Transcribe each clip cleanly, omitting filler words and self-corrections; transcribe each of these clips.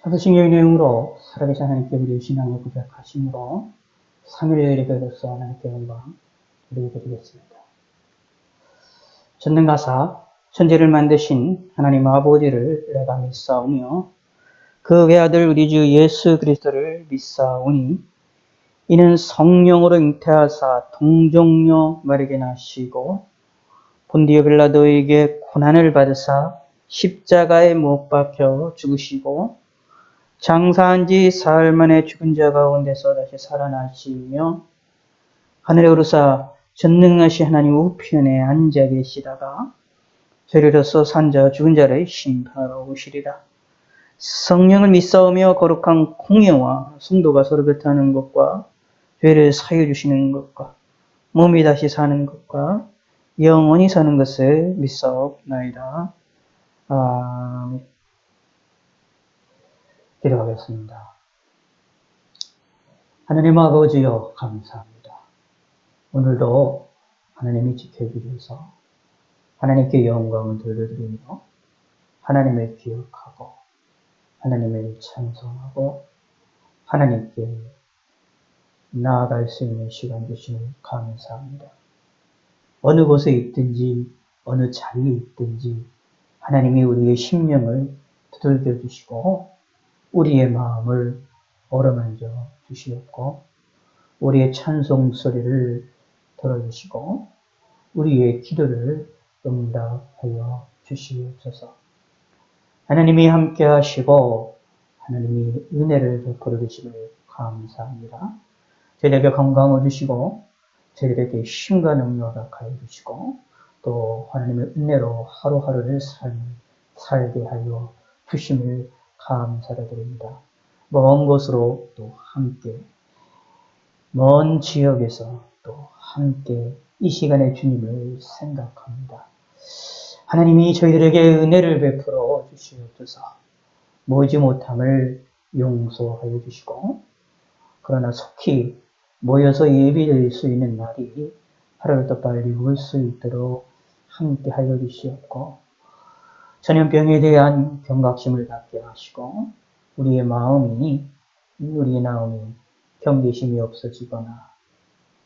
사도신경의 내용으로 살아계신 하나님께 우리의 신앙을 고백하심으로 3일 예배로서 하나님께 영광 드리겠습니다. 전능가사 천지를 만드신 하나님 아버지를 내가 믿사오며 그 외아들 우리 주 예수 그리스도를 믿사오니 이는 성령으로 잉태하사 동정녀 마리게 나시고 본디오 빌라도에게 고난을 받으사 십자가에 못 박혀 죽으시고 장사한 지 사흘 만에 죽은 자 가운데서 다시 살아나시며 하늘에 오르사 전능하신 하나님 우편에 앉아 계시다가 저리로서 산 자 죽은 자를 심판하러 오시리라. 성령을 믿사오며 거룩한 공예와 성도가 서로 교통하는 것과 죄를 사여 주시는 것과 몸이 다시 사는 것과 영원히 사는 것을 믿사옵나이다. 아멘. 기도하겠습니다. 하나님 아버지여 감사합니다. 오늘도 하나님이 지켜주셔서 하나님께 영광을 돌려드리며 하나님을 기억하고 하나님을 찬송하고 하나님께 나아갈 수 있는 시간 주시니 감사합니다. 어느 곳에 있든지 어느 자리에 있든지 하나님이 우리의 심령을 두들겨 주시고 우리의 마음을 어루만져 주시옵고 우리의 찬송 소리를 들어주시고 우리의 기도를 응답하여 주시옵소서. 하나님이 함께 하시고 하나님이 은혜를 베풀어 주심을 감사합니다. 저희에게 건강을 주시고 저희에게 힘과 능력을 허락하여 주시고 또 하나님의 은혜로 하루하루를 살게 하여 주심을 감사드립니다. 먼 곳으로 또 함께 먼 지역에서 또 함께 이 시간에 주님을 생각합니다. 하나님이 저희들에게 은혜를 베풀어 주시옵소서. 모이지 못함을 용서하여 주시고 그러나 속히 모여서 예배드릴 수 있는 날이 하루를 더 빨리 올 수 있도록 함께 하여 주시옵고 전염병에 대한 경각심을 갖게 하시고 우리의 마음이 우리의 마음이 경계심이 없어지거나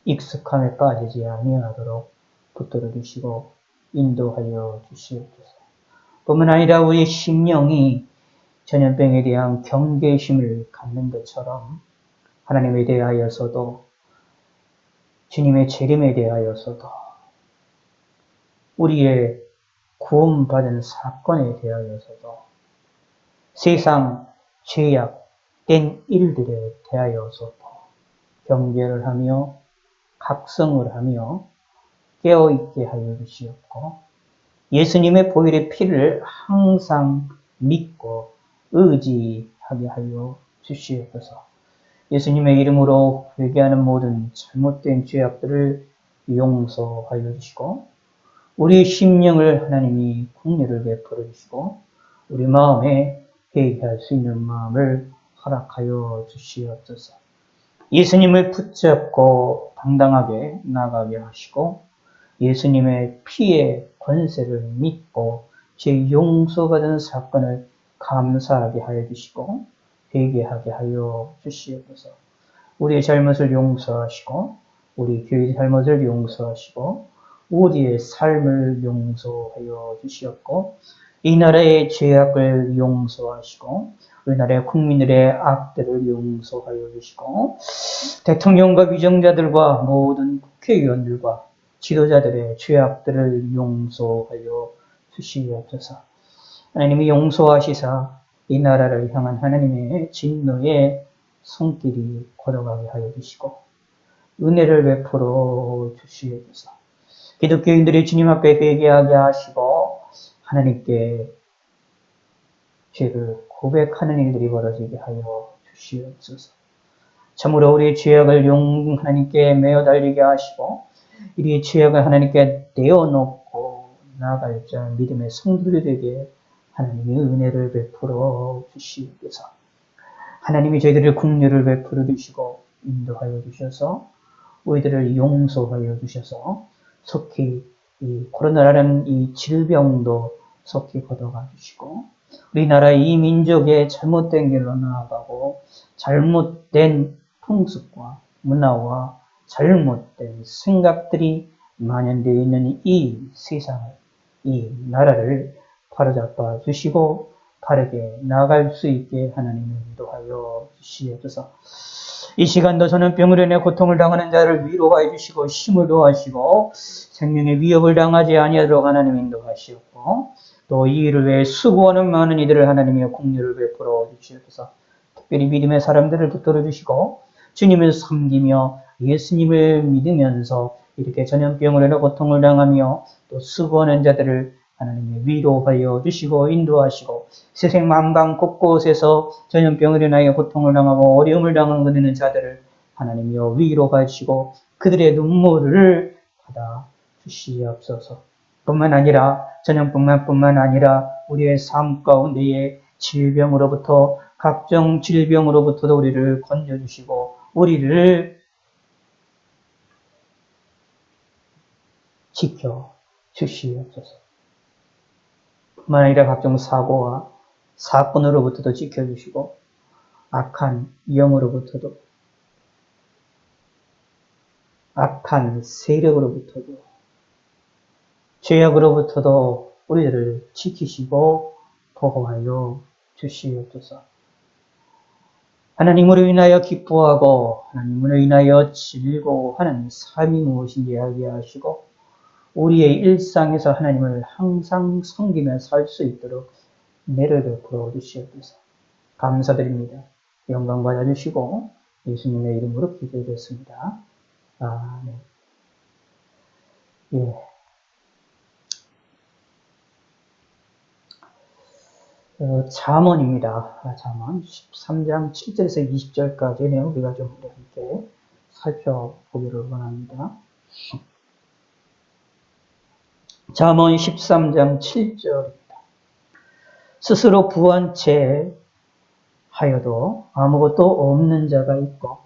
익숙함에 빠지지 아니하도록 붙들어 주시고 인도하여 주시옵소서. 뿐만 아니라 우리의 심령이 전염병에 대한 경계심을 갖는 것처럼 하나님에 대하여서도 주님의 재림에 대하여서도 우리의 구원받은 사건에 대하여서도 세상 죄악된 일들에 대하여서도 경계를 하며 각성을 하며 깨어있게 하여 주시옵고 예수님의 보혈의 피를 항상 믿고 의지하게 하여 주시옵소서. 예수님의 이름으로 회개하는 모든 잘못된 죄악들을 용서하여 주시고 우리의 심령을 하나님이 긍휼을 베풀어 주시고 우리 마음에 회개할 수 있는 마음을 허락하여 주시옵소서. 예수님을 붙잡고 당당하게 나가게 하시고 예수님의 피의 권세를 믿고 제 용서받은 사건을 감사하게 하여 주시고 회개하게 하여 주시옵소서. 우리의 잘못을 용서하시고 우리 교회의 잘못을 용서하시고 우리의 삶을 용서하여 주시옵고 이 나라의 죄악을 용서하시고 우리나라의 국민들의 악들을 용서하여 주시고 대통령과 위정자들과 모든 국회의원들과 지도자들의 죄악들을 용서하여 주시옵소서. 하나님이 용서하시사 이 나라를 향한 하나님의 진노의 손길이 걸어가게 하여 주시고 은혜를 베풀어 주시옵소서. 기독교인들이 주님 앞에 회개하게 하시고 하나님께 죄를 고백하는 일들이 벌어지게 하여 주시옵소서. 참으로 우리의 죄악을 하나님께 메어 달리게 하시고 우리의 죄악을 하나님께 내어놓고 나아갈 자 믿음의 성도들에게 하나님의 은혜를 베풀어 주시옵소서. 하나님이 저희들의 긍휼을 베풀어 주시고 인도하여 주셔서 우리들을 용서하여 주셔서 속히 이 코로나라는 이 질병도 속히 걷어가 주시고 우리나라 이 민족의 잘못된 길로 나아가고 잘못된 풍습과 문화와 잘못된 생각들이 만연되어 있는 이 세상을, 이 나라를 바로잡아 주시고 바르게 나아갈 수 있게 하나님을 인도하여 주시옵소서. 이 시간도 전염병으로 인해 고통을 당하는 자를 위로하여 주시고 힘을 도하시고 생명의 위협을 당하지 아니하도록 하나님 인도하시옵고 또 이 일을 위해 수고하는 많은 이들을 하나님의 공유를 베풀어 주시옵소서. 특별히 믿음의 사람들을 붙들어 주시고 주님을 섬기며 예수님을 믿으면서 이렇게 전염병으로 인해 고통을 당하며 또 수고하는 자들을 하나님의 위로하여 주시고 인도하시고 세상 만방 곳곳에서 전염병으로 인하여 고통을 당하고 어려움을 당하고 있는 자들을 하나님이여 위로하시고 그들의 눈물을 받아 주시옵소서. 뿐만 아니라 전염병뿐만 아니라 우리의 삶 가운데에 질병으로부터 각종 질병으로부터도 우리를 건져주시고 우리를 지켜 주시옵소서. 뿐만 아니라 각종 사고와 사건으로부터도 지켜주시고 악한 영으로부터도 악한 세력으로부터도 죄악으로부터도 우리들을 지키시고 보호하여 주시옵소서. 하나님으로 인하여 기뻐하고 하나님으로 인하여 즐거워하는 삶이 무엇인지 이야기하시고 우리의 일상에서 하나님을 항상 섬기며 살 수 있도록 은혜를 베풀어 주시옵소서. 감사드립니다. 영광 받아주시고 예수님의 이름으로 기도드렸습니다. 아멘. 예. 잠언입니다. 잠언 13장 7절에서 20절까지의 내용 우리가 좀 함께 살펴보기를 원합니다. 잠언 13장 7절입니다. 스스로 부한 채 하여도 아무것도 없는 자가 있고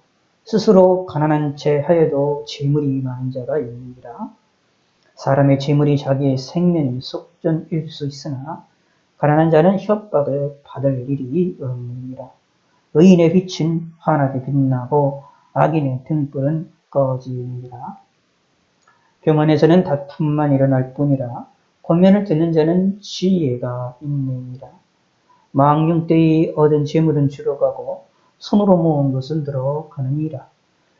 스스로 가난한 채 하여도 재물이 많은 자가 있느니라. 사람의 재물이 자기의 생명의 속전일 수 있으나 가난한 자는 협박을 받을 일이 없느니라. 의인의 빛은 환하게 빛나고 악인의 등불은 꺼지느니라. 병원에서는 다툼만 일어날 뿐이라 권면을 듣는 자는 지혜가 있느니라. 망령 때에 얻은 재물은 줄어가고 손으로 모은 것은 늘어가느니라.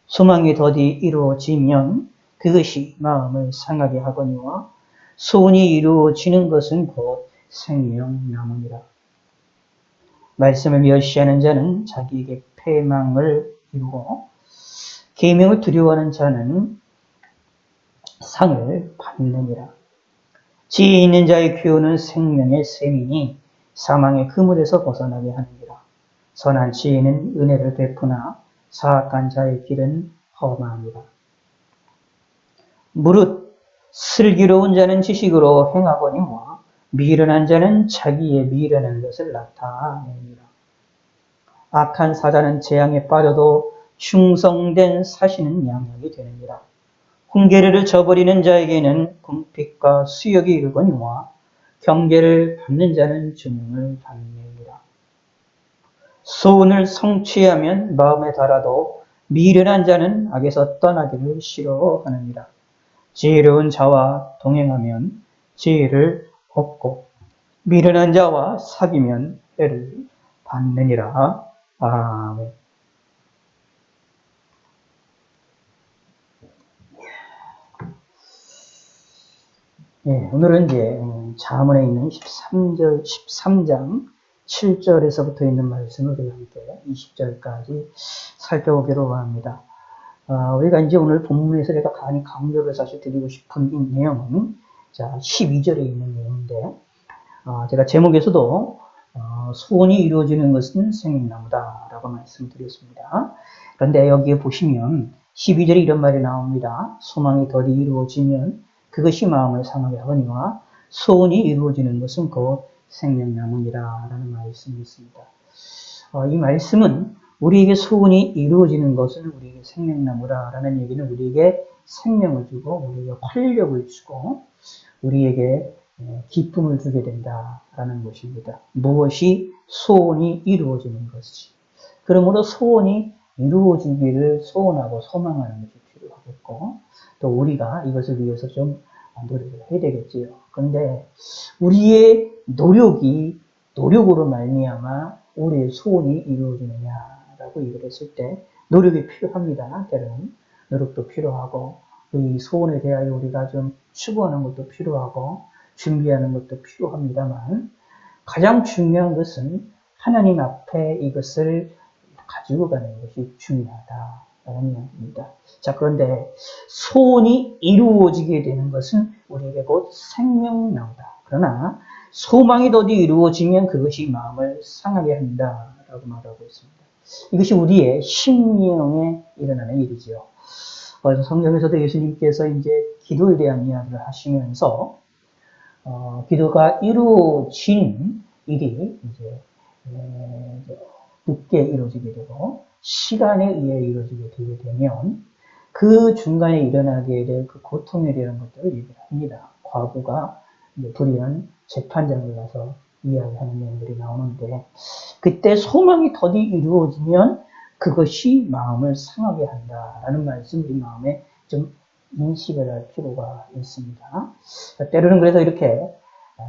소망이 더디 이루어지면 그것이 마음을 상하게 하거니와 소원이 이루어지는 것은 곧 생명나무니라. 말씀을 멸시하는 자는 자기에게 패망을 이루고 계명을 두려워하는 자는 상을 받느니라. 지혜 있는 자의 교훈은 생명의 셈이니 사망의 그물에서 벗어나게 하느니라. 선한 지혜는 은혜를 베푸나 사악한 자의 길은 험하니라. 무릇 슬기로운 자는 지식으로 행하거니와 미련한 자는 자기의 미련한 것을 나타내니라. 악한 사자는 재앙에 빠져도 충성된 사신은 양약이 되느니라. 훈계를 저버리는 자에게는 궁핍과 수욕이 이르거니와 경계를 받는 자는 증을 받느니라. 소원을 성취하면 마음에 달아도 미련한 자는 악에서 떠나기를 싫어하느니라. 지혜로운 자와 동행하면 지혜를 얻고 미련한 자와 사귀면 해를 받느니라. 아멘. 네, 오늘은 이제 잠언에 있는 13장 7절에서부터 있는 말씀을 우리가 함께 20절까지 살펴보기로 합니다. 우리가 이제 오늘 본문에서 제가 간이 강조를 사실 드리고 싶은 이 내용은 자 12절에 있는 내용인데 제가 제목에서도 소원이 이루어지는 것은 생명나무다 라고 말씀드렸습니다. 그런데 여기에 보시면 12절에 이런 말이 나옵니다. 소망이 덜 이루어지면 그것이 마음을 상하게 하거니와 소원이 이루어지는 것은 곧 생명나무니라 라는 말씀이 있습니다. 이 말씀은 우리에게 소원이 이루어지는 것은 우리에게 생명나무라 라는 얘기는 우리에게 생명을 주고 우리에게 활력을 주고 우리에게 기쁨을 주게 된다라는 것입니다. 무엇이 소원이 이루어지는 것이지. 그러므로 소원이 이루어지기를 소원하고 소망하는 것이 필요하겠고, 또 우리가 이것을 위해서 좀 노력을 해야 되겠지요. 그런데 우리의 노력으로 말미암아 우리의 소원이 이루어지느냐라고 얘기를 했을 때 노력이 필요합니다. 때로는 노력도 필요하고 이 소원에 대하여 우리가 좀 추구하는 것도 필요하고 준비하는 것도 필요합니다만 가장 중요한 것은 하나님 앞에 이것을 가지고 가는 것이 중요하다라는 이야기입니다. 자, 그런데 소원이 이루어지게 되는 것은 우리에게 곧 생명나오다. 그러나 소망이 더디 이루어지면 그것이 마음을 상하게 한다라고 말하고 있습니다. 이것이 우리의 심령에 일어나는 일이지요. 그래서 성경에서도 예수님께서 이제 기도에 대한 이야기를 하시면서 기도가 이루어진 일이 이제 늦게 이루어지게 되고 시간에 의해 이루어지게 되게 되면 그 중간에 일어나게 될 그 고통에 대한 것들을 얘기를 합니다. 과부가 불의한 재판장에 가서 이야기하는 내용들이 나오는데 그때 소망이 더디 이루어지면 그것이 마음을 상하게 한다라는 말씀 우리 마음에 좀 인식을 할 필요가 있습니다. 때로는 그래서 이렇게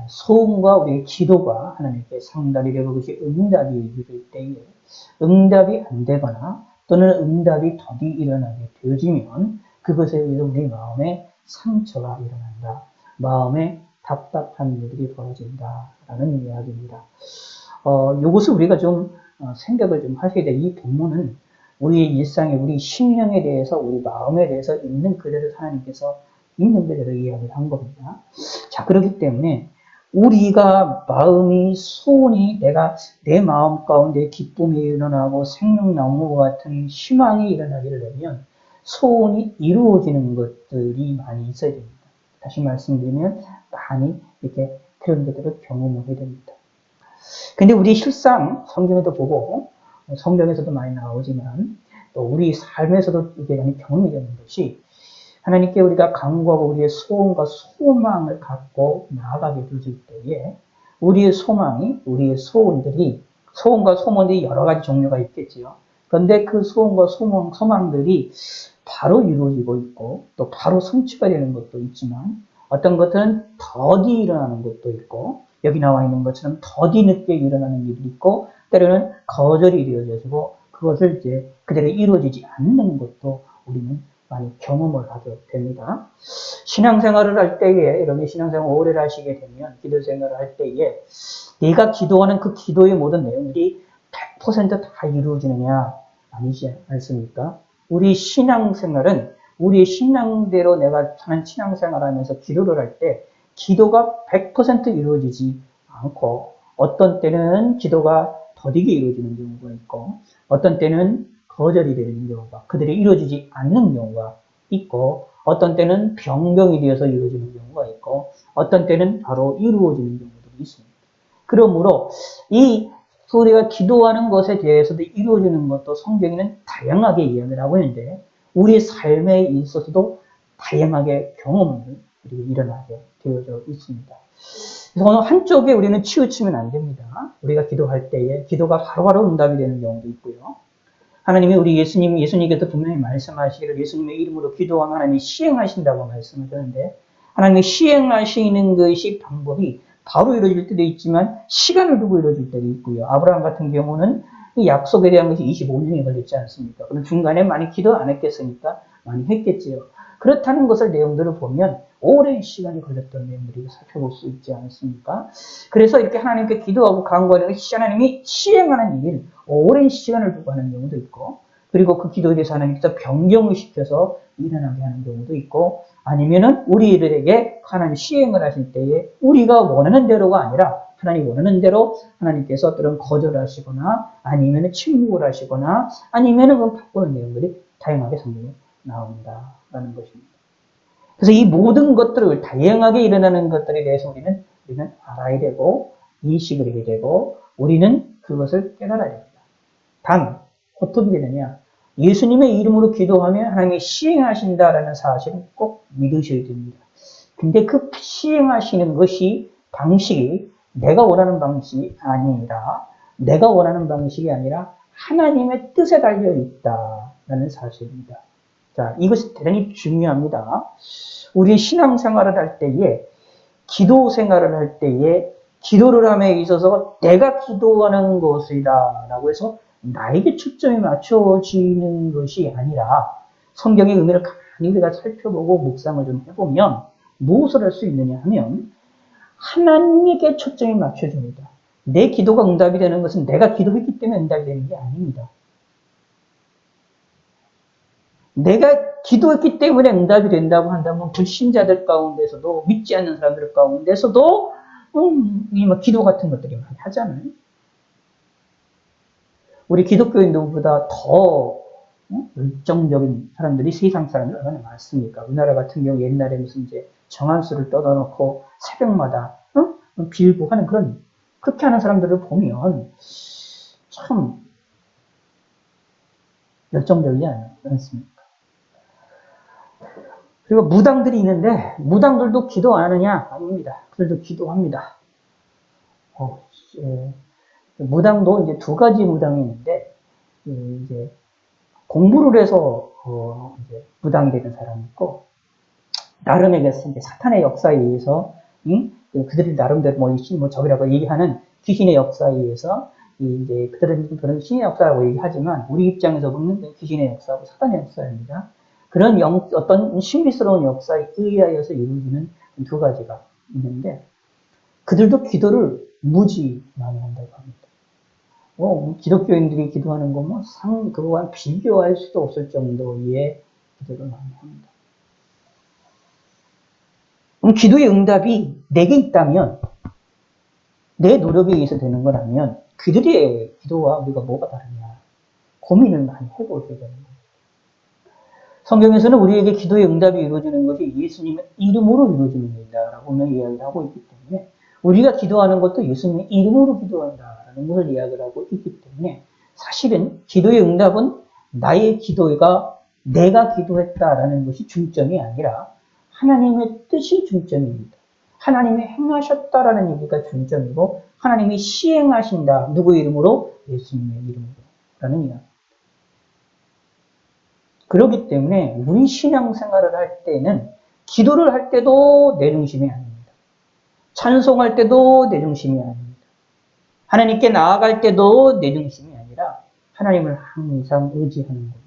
소원과 우리의 기도가 하나님께 상달이 되고 그것이 응답이 이룰 때에 응답이 안 되거나 또는 응답이 더디 일어나게 되어지면 그것에 의해서 우리 마음에 상처가 일어난다. 마음에 답답한 일들이 벌어진다라는 이야기입니다. 이것을 우리가 좀 생각을 좀 하셔야 돼. 이 본문은 우리의 일상에, 우리 심령에 대해서, 우리 마음에 대해서 있는 그대로 하나님께서 있는 그대로 이야기를 한 겁니다. 자, 그렇기 때문에 우리가 마음이 소원이 내 마음 가운데 기쁨이 일어나고 생명나무와 같은 희망이 일어나기를 내면 소원이 이루어지는 것들이 많이 있어야 됩니다. 다시 말씀드리면 많이 이렇게 그런 것들을 경험을 해야 됩니다. 근데 우리 실상 성경에도 보고 성경에서도 많이 나오지만 또 우리 삶에서도 이게 많이 경험이 되는 것이 하나님께 우리가 간구하고 우리의 소원과 소망을 갖고 나아가게 되질 때에 우리의 소망이, 우리의 소원과 소망들이 여러 가지 종류가 있겠지요. 그런데 그 소원과 소망들이 바로 이루어지고 있고 또 바로 성취가 되는 것도 있지만 어떤 것들은 더디 일어나는 것도 있고 여기 나와 있는 것처럼 더디 늦게 일어나는 일이 있고 때로는 거절이 이루어지고 그것을 이제 그대로 이루어지지 않는 것도 우리는 많이 경험을 하게 됩니다. 신앙생활을 할 때에, 여러분이 신앙생활을 오래 하시게 되면, 기도 생활을 할 때에, 내가 기도하는 그 기도의 모든 내용들이 100%다 이루어지느냐? 아니지 않습니까? 우리 신앙생활은, 우리의 신앙대로 내가 하는 신앙생활 하면서 기도를 할 때, 기도가 100% 이루어지지 않고, 어떤 때는 기도가 더디게 이루어지는 경우가 있고, 어떤 때는 거절이 되는 경우가 그들이 이루어지지 않는 경우가 있고 어떤 때는 변경이 되어서 이루어지는 경우가 있고 어떤 때는 바로 이루어지는 경우도 있습니다. 그러므로 이 우리가 기도하는 것에 대해서도 이루어지는 것도 성경에는 다양하게 이야기를 하고 있는데 우리 삶에 있어서도 다양하게 경험을 일어나게 되어져 있습니다. 그래서 어느 한쪽에 우리는 치우치면 안 됩니다. 우리가 기도할 때에 기도가 바로바로 응답이 되는 경우도 있고요. 하나님이 우리 예수님께서 분명히 말씀하시기를 예수님의 이름으로 기도하면 하나님이 시행하신다고 말씀하셨는데 하나님이 시행하시는 것이 방법이 바로 이루어질 때도 있지만 시간을 두고 이루어질 때도 있고요. 아브라함 같은 경우는 이 약속에 대한 것이 25년이 걸렸지 않습니까? 그럼 중간에 많이 기도 안 했겠습니까? 많이 했겠지요. 그렇다는 것을 내용들을 보면 오랜 시간이 걸렸던 내용들이 살펴볼 수 있지 않습니까? 그래서 이렇게 하나님께 기도하고 간구하는 하나님이 시행하는 일, 오랜 시간을 두고 하는 경우도 있고, 그리고 그 기도에 대해서 하나님께서 변경을 시켜서 일어나게 하는 경우도 있고, 아니면은 우리들에게 하나님 시행을 하실 때에 우리가 원하는 대로가 아니라 하나님 원하는 대로 하나님께서 어떤 거절하시거나 아니면은 침묵을 하시거나 아니면은 그 바꾸는 내용들이 다양하게 성경에 나온다라는 것입니다. 그래서 이 모든 것들을 다양하게 일어나는 것들에 대해서 우리는 알아야 되고 인식을 해야 되고 우리는 그것을 깨달아야 됩니다. 단 어떻게 되느냐? 예수님의 이름으로 기도하면 하나님이 시행하신다라는 사실을 꼭 믿으셔야 됩니다. 근데 그 시행하시는 것이 방식이 내가 원하는 방식이 아니라 하나님의 뜻에 달려 있다라는 사실입니다. 자, 이것이 대단히 중요합니다. 우리 신앙생활을 할 때에, 기도 생활을 할 때에, 기도를 함에 있어서 내가 기도하는 것이다 라고 해서 나에게 초점이 맞춰지는 것이 아니라 성경의 의미를 가만히 우리가 살펴보고 묵상을 좀 해보면 무엇을 할 수 있느냐 하면 하나님에게 초점이 맞춰집니다. 내 기도가 응답이 되는 것은 내가 기도했기 때문에 응답이 되는 게 아닙니다. 내가 기도했기 때문에 응답이 된다고 한다면 불신자들 가운데서도 믿지 않는 사람들 가운데서도 기도 같은 것들이 많이 하잖아요. 우리 기독교인들보다 더 열정적인 사람들이 세상 사람들 얼마나 많습니까? 우리나라 같은 경우 옛날에 무슨 이제 정한수를 떠나놓고 새벽마다 빌고 하는 그렇게 하는 사람들을 보면 참 열정적이지 않습니까? 그리고 무당들이 있는데 무당들도 기도 안 하느냐? 아닙니다. 그들도 기도합니다. 무당도 이제 두 가지 무당이 있는데 이제 공부를 해서 이제 무당이 되는 사람이 있고 나름의 이제 사탄의 역사에 의해서 그들이 나름대로 뭐 적이라고 얘기하는 귀신의 역사에 의해서 이제 그들은 그런 신의 역사라고 얘기하지만 우리 입장에서 보면 귀신의 역사하고 사탄의 역사입니다. 그런 어떤 신비스러운 역사에 의하여서 이루어지는 두 가지가 있는데 그들도 기도를 무지 많이 한다고 합니다. 기독교인들이 기도하는 거 그거와 비교할 수도 없을 정도의 기도를 많이 합니다. 그럼 기도의 응답이 내게 있다면 내 노력에 의해서 되는 거라면 그들의 기도와 우리가 뭐가 다르냐 고민을 많이 해보셔야 되는 거예요. 성경에서는 우리에게 기도의 응답이 이루어지는 것이 예수님의 이름으로 이루어지는 일이다라고 이야기를 하고 있기 때문에 우리가 기도하는 것도 예수님의 이름으로 기도한다라는 것을 이야기를 하고 있기 때문에 사실은 기도의 응답은 나의 기도가 내가 기도했다라는 것이 중점이 아니라 하나님의 뜻이 중점입니다. 하나님이 행하셨다라는 얘기가 중점이고 하나님이 시행하신다. 누구의 이름으로? 예수님의 이름으로 라는 이야기. 그렇기 때문에 우리 신앙생활을 할 때는 기도를 할 때도 내 중심이 아닙니다. 찬송할 때도 내 중심이 아닙니다. 하나님께 나아갈 때도 내 중심이 아니라 하나님을 항상 의지하는 겁니다.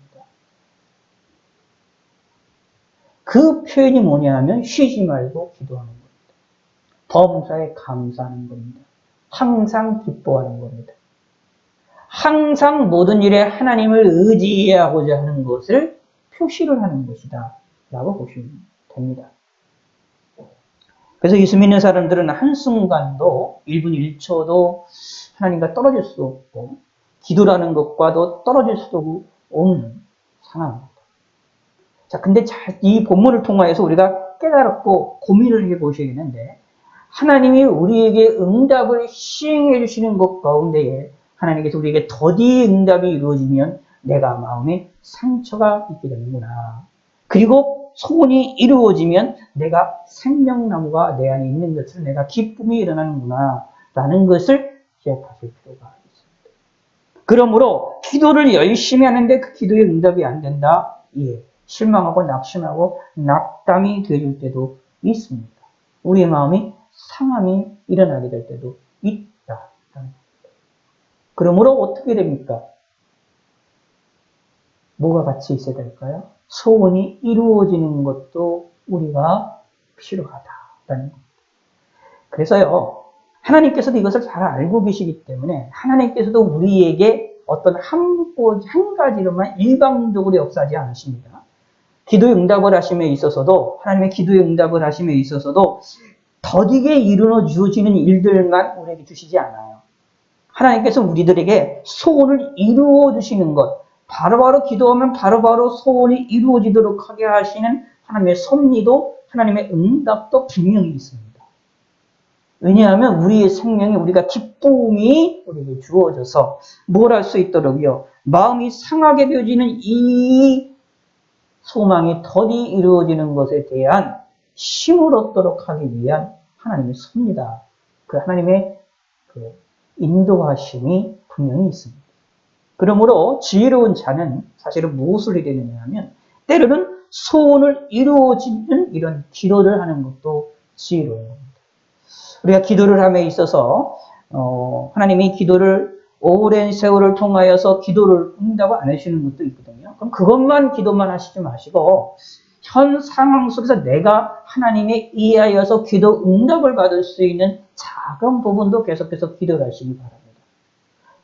그 표현이 뭐냐 하면 쉬지 말고 기도하는 겁니다. 범사에 감사하는 겁니다. 항상 기뻐하는 겁니다. 항상 모든 일에 하나님을 의지하고자 하는 것을 표시를 하는 것이다 라고 보시면 됩니다. 그래서 예수 믿는 사람들은 한순간도 1분 1초도 하나님과 떨어질 수 없고 기도라는 것과도 떨어질 수도 없는 상황입니다. 자, 근데 이 본문을 통하여서 우리가 깨달았고 고민을 해보셔야겠는데 하나님이 우리에게 응답을 시행해 주시는 것 가운데에 하나님께서 우리에게 더디 응답이 이루어지면 내가 마음에 상처가 있게 되는구나. 그리고 소원이 이루어지면 내가 생명나무가 내 안에 있는 것을 내가 기쁨이 일어나는구나. 라는 것을 기억하실 필요가 있습니다. 그러므로 기도를 열심히 하는데 그 기도의 응답이 안 된다. 예, 실망하고 낙심하고 낙담이 되어줄 때도 있습니다. 우리의 마음이 상함이 일어나게 될 때도 있다. 그러므로 어떻게 됩니까? 뭐가 같이 있어야 될까요? 소원이 이루어지는 것도 우리가 필요하다라는 겁니다. 그래서요, 하나님께서도 이것을 잘 알고 계시기 때문에 하나님께서도 우리에게 어떤 한 가지로만 일방적으로 역사하지 않으십니다. 기도의 응답을 하심에 있어서도 하나님의 기도의 응답을 하심에 있어서도 더디게 이루어 주어지는 일들만 우리에게 주시지 않아요. 하나님께서 우리들에게 소원을 이루어 주시는 것, 바로바로 기도하면 바로바로 소원이 이루어지도록 하게 하시는 하나님의 섭리도 하나님의 응답도 분명히 있습니다. 왜냐하면 우리의 생명에 우리가 기쁨이 우리에게 주어져서 뭘 할 수 있도록요. 마음이 상하게 되어지는 이 소망이 더디 이루어지는 것에 대한 힘을 얻도록 하기 위한 하나님의 섭니다. 그 하나님의 그 인도하심이 분명히 있습니다. 그러므로 지혜로운 자는 사실은 무엇을 해야 되느냐 하면 때로는 소원을 이루어지는 이런 기도를 하는 것도 지혜로운 겁니다. 우리가 기도를 함에 있어서 하나님이 기도를 오랜 세월을 통하여서 기도를 응답을 안 하시는 것도 있거든요. 그럼 그것만 기도만 하시지 마시고 현 상황 속에서 내가 하나님에 의하여서 기도 응답을 받을 수 있는 작은 부분도 계속해서 기도를 하시기 바랍니다.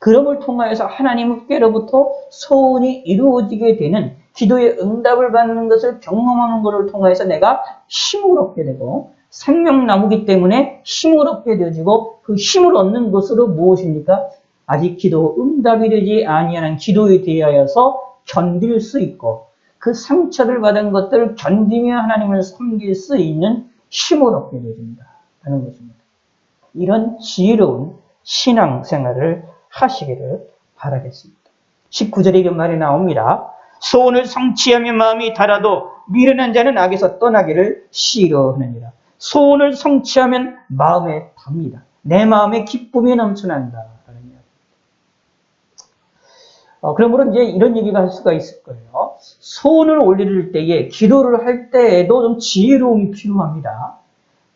그럼을 통하여서 하나님께로부터 소원이 이루어지게 되는 기도의 응답을 받는 것을 경험하는 것을 통해서 내가 힘을 얻게 되고 생명나무기 때문에 힘을 얻게 되어지고 그 힘을 얻는 것으로 무엇입니까? 아직 기도 응답이 되지 아니하는 기도에 대하여서 견딜 수 있고 그 상처를 받은 것들을 견디며 하나님을 섬길 수 있는 힘을 얻게 되어집니다. 라는 것입니다. 이런 지혜로운 신앙생활을 하시기를 바라겠습니다. 19절에 이런 말이 나옵니다. 소원을 성취하며 마음이 달아도 미련한 자는 악에서 떠나기를 싫어하느니라. 소원을 성취하면 마음에 답니다. 내 마음에 기쁨이 넘쳐난다. 그러므로 이제 이런 얘기가 할 수가 있을 거예요. 소원을 올릴 때에, 기도를 할 때에도 좀 지혜로움이 필요합니다.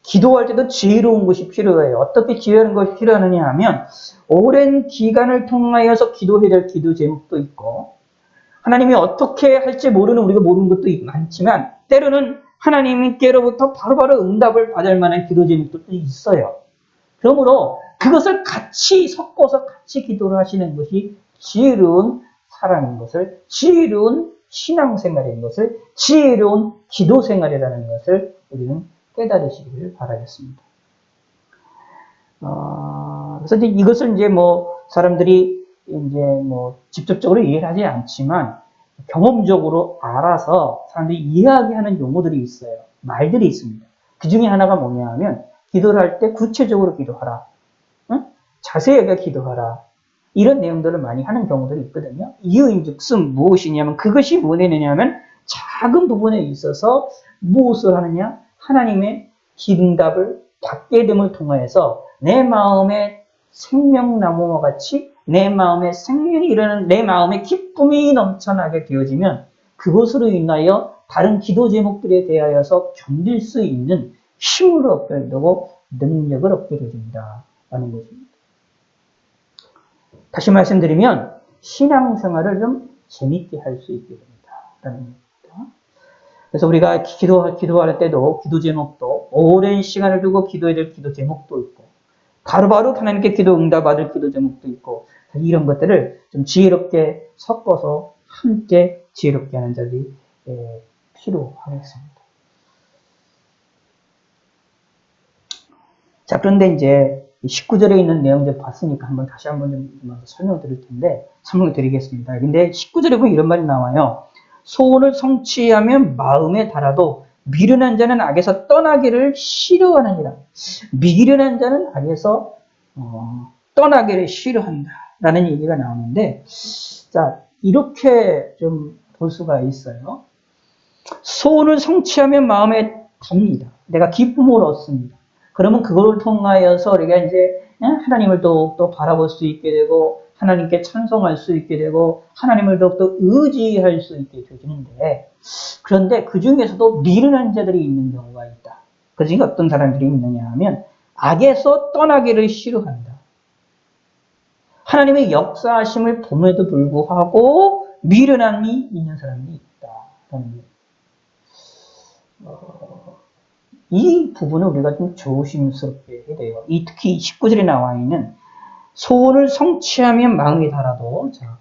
기도할 때도 지혜로운 것이 필요해요. 어떻게 지혜로운 것이 필요하느냐 하면, 오랜 기간을 통하여서 기도해야 될 기도 제목도 있고, 하나님이 어떻게 할지 모르는 우리가 모르는 것도 많지만, 때로는 하나님께로부터 바로바로 응답을 받을 만한 기도 제목들도 있어요. 그러므로 그것을 같이 섞어서 같이 기도를 하시는 것이 지혜로운 사람인 것을, 지혜로운 신앙생활인 것을, 지혜로운 기도생활이라는 것을 우리는 깨달으시기를 바라겠습니다. 그래서 이제 이것을 이제 사람들이 이제 직접적으로 이해를 하지 않지만 경험적으로 알아서 사람들이 이야기하는 용어들이 있어요. 말들이 있습니다. 그 중에 하나가 뭐냐 하면 기도를 할 때 구체적으로 기도하라. 응? 자세하게 기도하라. 이런 내용들을 많이 하는 경우들이 있거든요. 이유인즉슨 무엇이냐면 그것이 뭐냐면 작은 부분에 있어서 무엇을 하느냐? 하나님의 응답을 받게 됨을 통하여서 내 마음의 생명나무와 같이 내 마음에 생명이 일어나는 내 마음에 기쁨이 넘쳐나게 되어지면 그것으로 인하여 다른 기도 제목들에 대하여서 견딜 수 있는 힘을 얻게 되고 능력을 얻게 됩니다. 라는 것입니다. 다시 말씀드리면 신앙생활을 좀 재밌게 할 수 있게 됩니다. 라는 겁니다. 그래서 우리가 기도할 때도 기도 제목도 오랜 시간을 두고 기도해야 될 기도 제목도 있고 바로바로 하나님께 기도 응답 받을 기도 제목도 있고 이런 것들을 좀 지혜롭게 섞어서 함께 지혜롭게 하는 자들이 필요하겠습니다. 자, 그런데 이제 19절에 있는 내용들 봤으니까 다시 한번 좀 설명을 드릴 텐데, 설명을 드리겠습니다. 근데 19절에 보면 이런 말이 나와요. 소원을 성취하면 마음에 달아도 미련한 자는 악에서 떠나기를 싫어하느니라. 미련한 자는 악에서 떠나기를 싫어한다. 라는 얘기가 나오는데, 자, 이렇게 좀 볼 수가 있어요. 소원을 성취하면 마음에 답니다. 내가 기쁨을 얻습니다. 그러면 그걸 통하여서 우리가 이제 하나님을 더욱더 바라볼 수 있게 되고 하나님께 찬송할 수 있게 되고 하나님을 더욱더 의지할 수 있게 되는데 그런데 그 중에서도 미련한 자들이 있는 경우가 있다. 그 중에 어떤 사람들이 있느냐 하면 악에서 떠나기를 싫어한다. 하나님의 역사하심을 봄에도 불구하고 미련함이 있는 사람이 있다. 이 부분을 우리가 좀 조심스럽게 해야 돼요. 특히 19절에 나와 있는 소원을 성취하면 마음이 달아도, 자,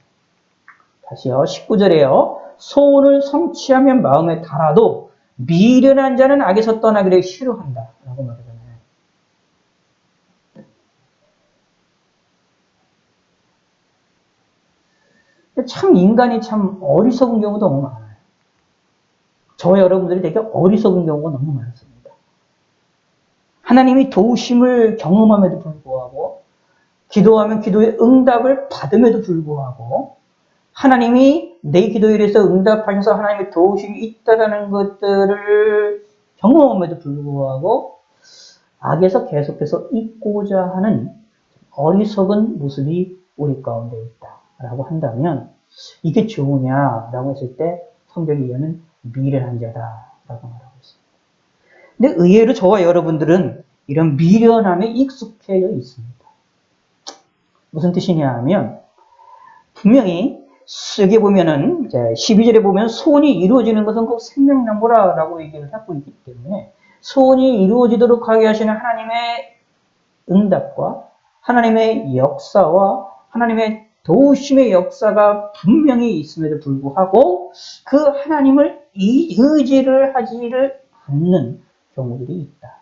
다시요. 19절에요. 소원을 성취하면 마음에 달아도 미련한 자는 악에서 떠나기를 싫어한다. 라고 말하잖아요. 참 인간이 참 어리석은 경우도 너무 많아요. 저와 여러분들이 되게 어리석은 경우가 너무 많습니다. 하나님이 도우심을 경험함에도 불구하고 기도하면 기도의 응답을 받음에도 불구하고 하나님이 내 기도에 대해서 응답하셔서 하나님의 도우심이 있다는 것들을 경험함에도 불구하고 악에서 계속해서 잊고자 하는 어리석은 모습이 우리 가운데 있다라고 한다면 이게 좋으냐라고 했을 때 성경의 이해는 미련한 자다라고 말하고 있습니다. 근데 의외로 저와 여러분들은 이런 미련함에 익숙해져 있습니다. 무슨 뜻이냐 하면 분명히 여기 보면은 12절에 보면 소원이 이루어지는 것은 꼭 생명나무라라고 얘기를 하고 있기 때문에 소원이 이루어지도록 하게 하시는 하나님의 응답과 하나님의 역사와 하나님의 도우심의 역사가 분명히 있음에도 불구하고 그 하나님을 의지를 하지를 않는 경우들이 있다.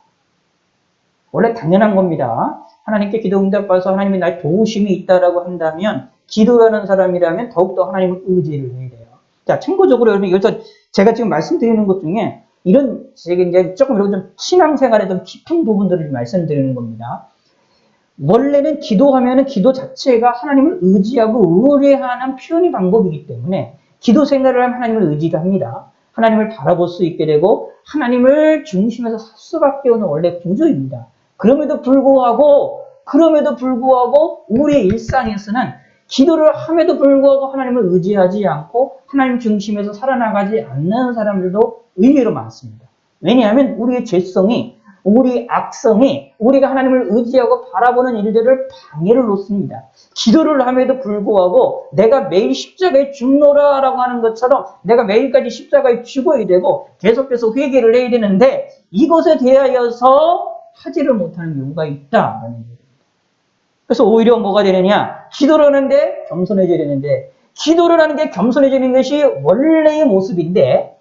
원래 당연한 겁니다. 하나님께 기도 응답받아서 하나님이 나의 도우심이 있다라고 한다면 기도하는 사람이라면 더욱더 하나님을 의지를 해야 돼요. 자, 참고적으로 여러분 여기서 제가 지금 말씀드리는 것 중에 이런 제가 이제 조금 이런 좀 신앙생활에 좀 깊은 부분들을 말씀드리는 겁니다. 원래는 기도하면은 기도 자체가 하나님을 의지하고 의뢰하는 표현의 방법이기 때문에 기도 생활을 하면 하나님을 의지를 합니다. 하나님을 바라볼 수 있게 되고 하나님을 중심에서 살 수밖에 없는 원래 구조입니다. 그럼에도 불구하고 우리의 일상에서는 기도를 함에도 불구하고 하나님을 의지하지 않고 하나님 중심에서 살아나가지 않는 사람들도 의외로 많습니다. 왜냐하면 우리의 죄성이 우리 악성이 우리가 하나님을 의지하고 바라보는 일들을 방해를 놓습니다. 기도를 함에도 불구하고 내가 매일 십자가에 죽노라라고 하는 것처럼 내가 매일까지 십자가에 죽어야 되고 계속해서 회개를 해야 되는데 이것에 대하여서 하지를 못하는 경우가 있다라는 얘기입니다. 그래서 오히려 뭐가 되느냐? 기도를 하는데 겸손해져야 되는데 기도를 하는 게 겸손해지는 것이 원래의 모습인데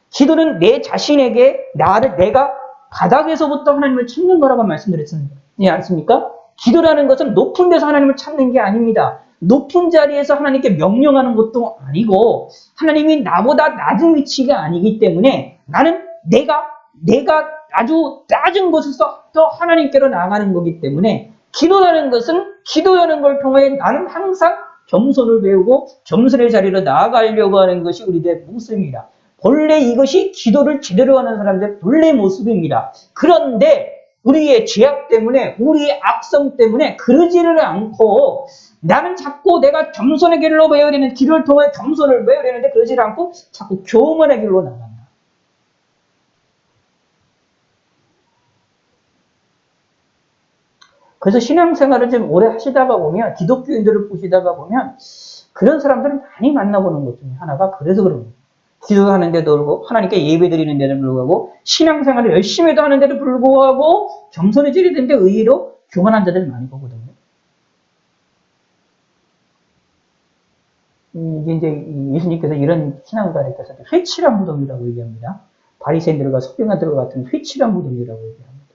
기도는 내 자신에게 내가 바닥에서부터 하나님을 찾는 거라고 말씀드렸습니다. 예, 않습니까? 기도라는 것은 높은 데서 하나님을 찾는 게 아닙니다. 높은 자리에서 하나님께 명령하는 것도 아니고 하나님이 나보다 낮은 위치가 아니기 때문에 나는 내가 아주 낮은 곳에서 또 하나님께로 나아가는 거기 때문에 기도라는 것은 기도하는 걸 통해 나는 항상 겸손을 배우고 겸손의 자리로 나아가려고 하는 것이 우리들의 모습입니다. 본래 이것이 기도를 제대로 하는 사람들의 본래 모습입니다. 그런데 우리의 죄악 때문에 우리의 악성 때문에 그러지를 않고 나는 자꾸 내가 겸손의 길로 배워야 되는 길을 통해 겸손을 배워야 되는데 그러지를 않고 자꾸 교만의 길로 나간다. 그래서 신앙생활을 좀 오래 하시다가 보면 기독교인들을 보시다가 보면 그런 사람들을 많이 만나보는 것 중에 하나가 그래서 그런 거예요. 기도하는데도 불구하고 하나님께 예배드리는데도 불구하고 신앙생활을 열심히 해도 하는데도 불구하고 겸손해지려 되는데 의외로 교만한 자들 많이 보거든요. 이제 예수님께서 이런 신앙가에 대해서 회칠한 무덤이라고 얘기합니다. 바리새인들과 서기관들 같은 회칠한 무덤이라고 얘기합니다.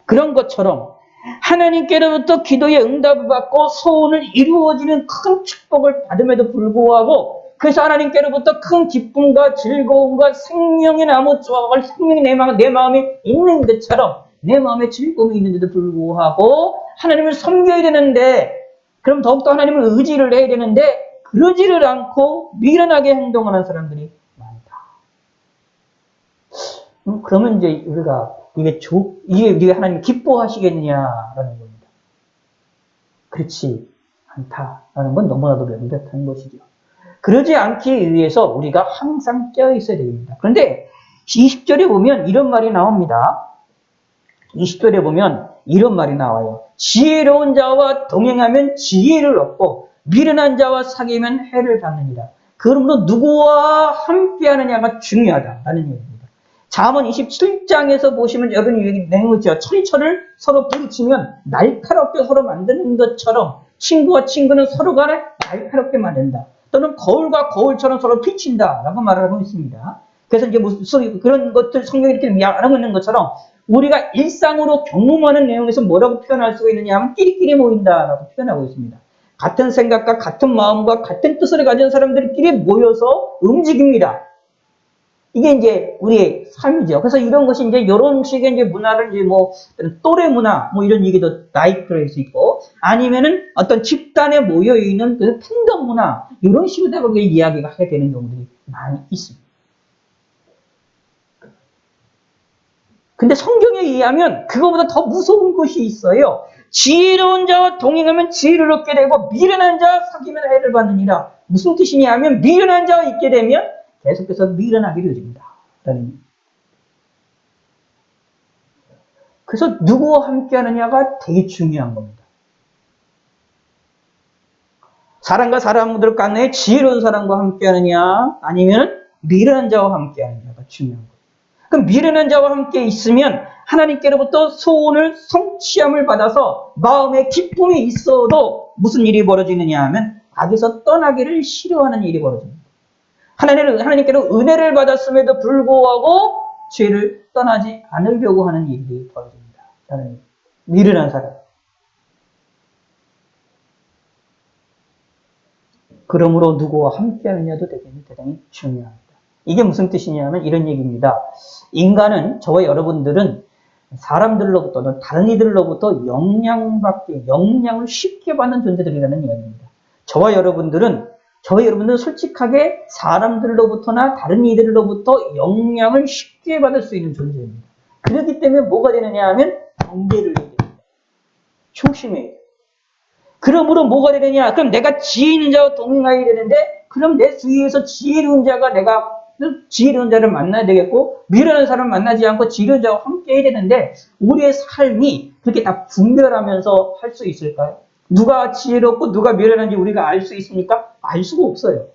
그런 것처럼 하나님께로부터 기도의 응답을 받고 소원을 이루어지는 큰 축복을 받음에도 불구하고 그래서 하나님께로부터 큰 기쁨과 즐거움과 생명의 나무 조각을 생명이 내 마음에 있는 것처럼 내 마음에 즐거움이 있는데도 불구하고 하나님을 섬겨야 되는데 그럼 더욱더 하나님을 의지를 해야 되는데 그러지를 않고 미련하게 행동하는 사람들이 많다. 그러면 이제 우리가 이게 우리가 하나님 기뻐하시겠느냐라는 겁니다. 그렇지 않다라는 건 너무나도 명백한 것이죠. 그러지 않기 위해서 우리가 항상 깨어 있어야 됩니다. 그런데 20절에 보면 이런 말이 나옵니다. 20절에 보면 이런 말이 나와요. 지혜로운 자와 동행하면 지혜를 얻고 미련한 자와 사귀면 해를 받느니라. 그러므로 누구와 함께하느냐가 중요하다라는 얘기입니다. 잠언 27장에서 보시면 여러분이 여기 내용이죠. 철이철을 서로 부딪히면 날카롭게 서로 만드는 것처럼 친구와 친구는 서로가 날카롭게 만든다. 또는 거울과 거울처럼 서로 비친다라고 말을 하고 있습니다. 그래서 이제 무슨 그런 것들 성경이 이렇게 말하고 있는 것처럼 우리가 일상으로 경험하는 내용에서 뭐라고 표현할 수가 있느냐 하면 끼리끼리 모인다라고 표현하고 있습니다. 같은 생각과 같은 마음과 같은 뜻을 가진 사람들끼리 모여서 움직입니다. 이게 이제 우리의 삶이죠. 그래서 이런 것이 이제 이런 식의 이제 문화를 이제 뭐 또래 문화 뭐 이런 얘기도 나이 들어갈 수 있고 아니면은 어떤 집단에 모여 있는 그 팬덤 문화 이런 식으로 그렇게 이야기가 하게 되는 경우들이 많이 있습니다. 근데 성경에 의하면 그거보다 더 무서운 것이 있어요. 지혜로운 자와 동행하면 지혜를 얻게 되고 미련한 자와 사귀면 해를 받느니라. 무슨 뜻이냐 하면 미련한 자와 있게 되면 계속해서 미련하게 되어집니다. 그래서 누구와 함께 하느냐가 되게 중요한 겁니다. 사람과 사람들 간에 지혜로운 사람과 함께 하느냐 아니면 미련한 자와 함께 하느냐가 중요한 거예요. 그럼 미련한 자와 함께 있으면 하나님께로부터 소원을 성취함을 받아서 마음에 기쁨이 있어도 무슨 일이 벌어지느냐 하면 악에서 떠나기를 싫어하는 일이 벌어집니다. 하나님께로 은혜를 받았음에도 불구하고 죄를 떠나지 않으려고 하는 일이 벌어집니다. 저는 미련한 사람. 그러므로 누구와 함께 하느냐도 대단히 중요합니다. 이게 무슨 뜻이냐면 이런 얘기입니다. 인간은, 저와 여러분들은 사람들로부터, 다른 이들로부터 영향을 쉽게 받는 존재들이라는 이야기입니다. 저와 여러분들은 솔직하게 사람들로부터나 다른 이들로부터 영향을 쉽게 받을 수 있는 존재입니다. 그렇기 때문에 뭐가 되느냐 하면 경계를 해야 됩니다. 조심해야 돼요. 그러므로 뭐가 되느냐? 그럼 내가 지혜 있는 자와 동행하게 되는데, 그럼 내 주위에서 지혜로운 자를 만나야 되겠고, 미련한 사람 만나지 않고 지혜로운 자와 함께 해야 되는데, 우리의 삶이 그렇게 다 분별하면서 할 수 있을까요? 누가 지혜롭고 누가 미련한지 우리가 알 수 있습니까? 알 수가 없어요.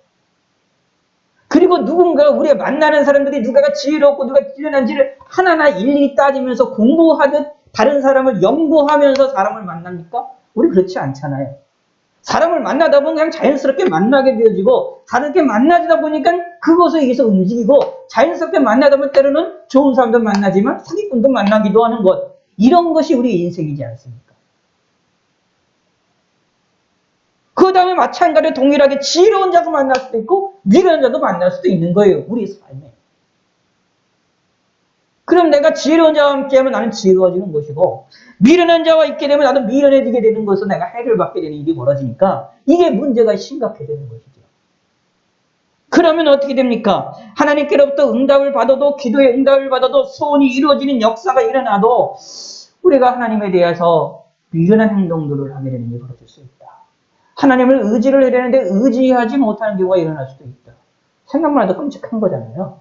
그리고 누군가 우리가 만나는 사람들이 누가가 지혜롭고 누가 미련한지를 하나하나 일일이 따지면서 공부하듯 다른 사람을 연구하면서 사람을 만납니까? 우리 그렇지 않잖아요. 사람을 만나다 보면 그냥 자연스럽게 만나게 되어지고 다르게 만나다 보니까 그것에 의해서 움직이고 자연스럽게 만나다 보면 때로는 좋은 사람도 만나지만 사기꾼도 만나기도 하는 것. 이런 것이 우리 인생이지 않습니까? 그 다음에 마찬가지로 동일하게 지혜로운 자도 만날 수도 있고 미련한 자도 만날 수도 있는 거예요. 우리 삶에. 그럼 내가 지혜로운 자와 함께하면 나는 지혜로워지는 것이고 미련한 자와 있게 되면 나도 미련해지게 되는 것으로 내가 해를 받게 되는 일이 벌어지니까 이게 문제가 심각해지는 것이죠. 그러면 어떻게 됩니까? 하나님께로부터 응답을 받아도 기도의 응답을 받아도 소원이 이루어지는 역사가 일어나도 우리가 하나님에 대해서 미련한 행동들을 하게 되는 일이 벌어질 수 있다. 하나님을 의지를 해야 되는데 의지하지 못하는 경우가 일어날 수도 있다. 생각만 해도 끔찍한 거잖아요.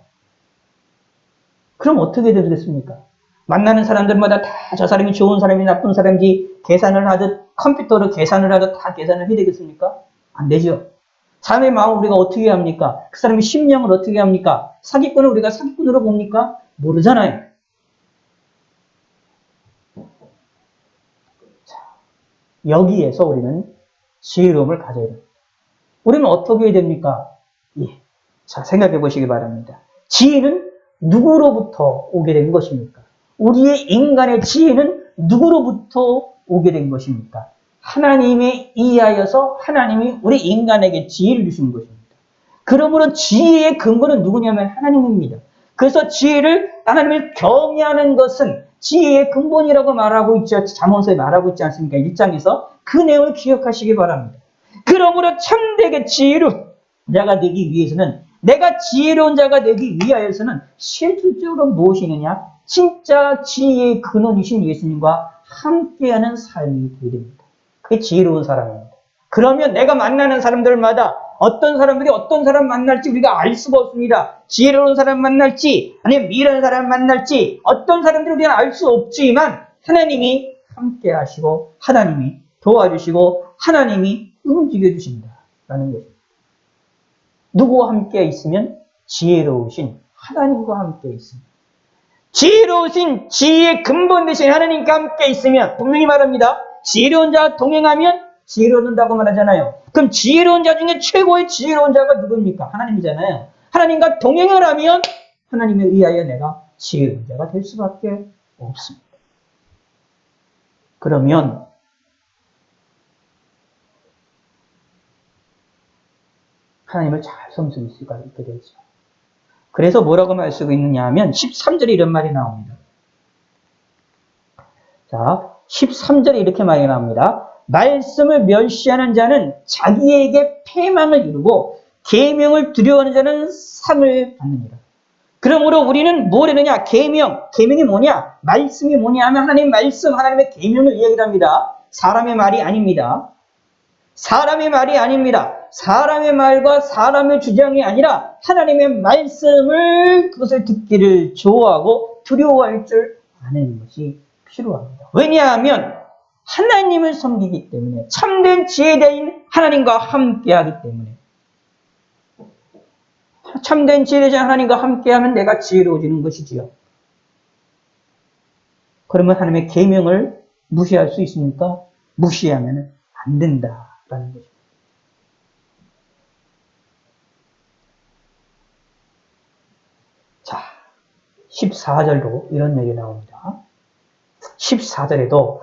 그럼 어떻게 되겠습니까? 만나는 사람들마다 다 저 사람이 좋은 사람이 나쁜 사람인지 계산을 하듯 컴퓨터로 계산을 하듯 다 계산을 해야 되겠습니까? 안 되죠. 사람의 마음을 우리가 어떻게 합니까? 그 사람의 심령을 어떻게 합니까? 사기꾼을 우리가 사기꾼으로 봅니까? 모르잖아요. 자, 여기에서 우리는 지혜로움을 가져야 됩니다. 우리는 어떻게 해야 됩니까? 예. 자, 생각해 보시기 바랍니다. 지혜는 누구로부터 오게 된 것입니까? 우리의 인간의 지혜는 누구로부터 오게 된 것입니까? 하나님에 의하여서 하나님이 우리 인간에게 지혜를 주신 것입니다. 그러므로 지혜의 근거는 누구냐면 하나님입니다. 그래서 하나님을 경외하는 것은 지혜의 근본이라고 말하고 있죠. 잠언서에 말하고 있지 않습니까? 1장에서 그 내용을 기억하시기 바랍니다. 그러므로 참되게 지혜로운 자가 되기 위해서는 내가 지혜로운 자가 되기 위하여서는 실질적으로 무엇이느냐? 진짜 지혜의 근원이신 예수님과 함께하는 삶이 되어야 됩니다. 그게 지혜로운 사람입니다. 그러면 내가 만나는 사람들마다 어떤 사람들이 어떤 사람 만날지 우리가 알 수가 없습니다. 지혜로운 사람 만날지 아니면 미련한 사람 만날지 어떤 사람들이 우리가 알 수 없지만 하나님이 함께 하시고 하나님이 도와주시고 하나님이 움직여 주신다라는 것입니다. 누구와 함께 있으면 지혜로우신 하나님과 함께 있습니다. 지혜로우신 지혜의 근본 되신 하나님과 함께 있으면 분명히 말합니다. 지혜로운 자와 동행하면 지혜로운다고 말하잖아요. 그럼 지혜로운 자 중에 최고의 지혜로운 자가 누굽니까? 하나님이잖아요. 하나님과 동행을 하면 하나님에 의하여 내가 지혜로운 자가 될 수밖에 없습니다. 그러면 하나님을 잘 섬길 수가 있게 되죠. 그래서 뭐라고 말 쓰고 있느냐 하면 13절에 이런 말이 나옵니다. 자, 13절에 이렇게 말이 나옵니다. 말씀을 멸시하는 자는 자기에게 패망을 이루고 계명을 두려워하는 자는 상을 받느니라. 그러므로 우리는 뭘 했느냐? 계명이 뭐냐? 말씀이 뭐냐 하면 하나님의 말씀, 하나님의 계명을 이야기를 합니다. 사람의 말이 아닙니다. 사람의 말이 아닙니다. 사람의 말과 사람의 주장이 아니라 하나님의 말씀을 그것을 듣기를 좋아하고 두려워할 줄 아는 것이 필요합니다. 왜냐하면 하나님을 섬기기 때문에, 참된 지혜자인 하나님과 함께하기 때문에, 참된 지혜자인 하나님과 함께하면 내가 지혜로워지는 것이지요. 그러면 하나님의 계명을 무시할 수 있습니까? 무시하면 안 된다라는 것입니다. 자, 14절도 이런 얘기 나옵니다. 14절에도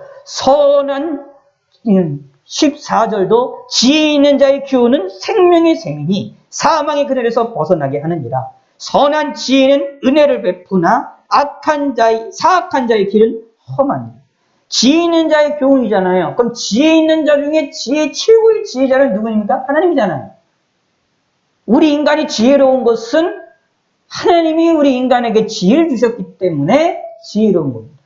14절도 지혜 있는 자의 교훈은 생명의 셈이니 사망의 그늘에서 벗어나게 하느니라. 선한 지혜는 은혜를 베푸나 사악한 자의 길은 험하니라. 지혜 있는 자의 교훈이잖아요. 그럼 지혜 있는 자 중에 최고의 지혜자는 누구입니까? 하나님이잖아요. 우리 인간이 지혜로운 것은 하나님이 우리 인간에게 지혜를 주셨기 때문에 지혜로운 겁니다.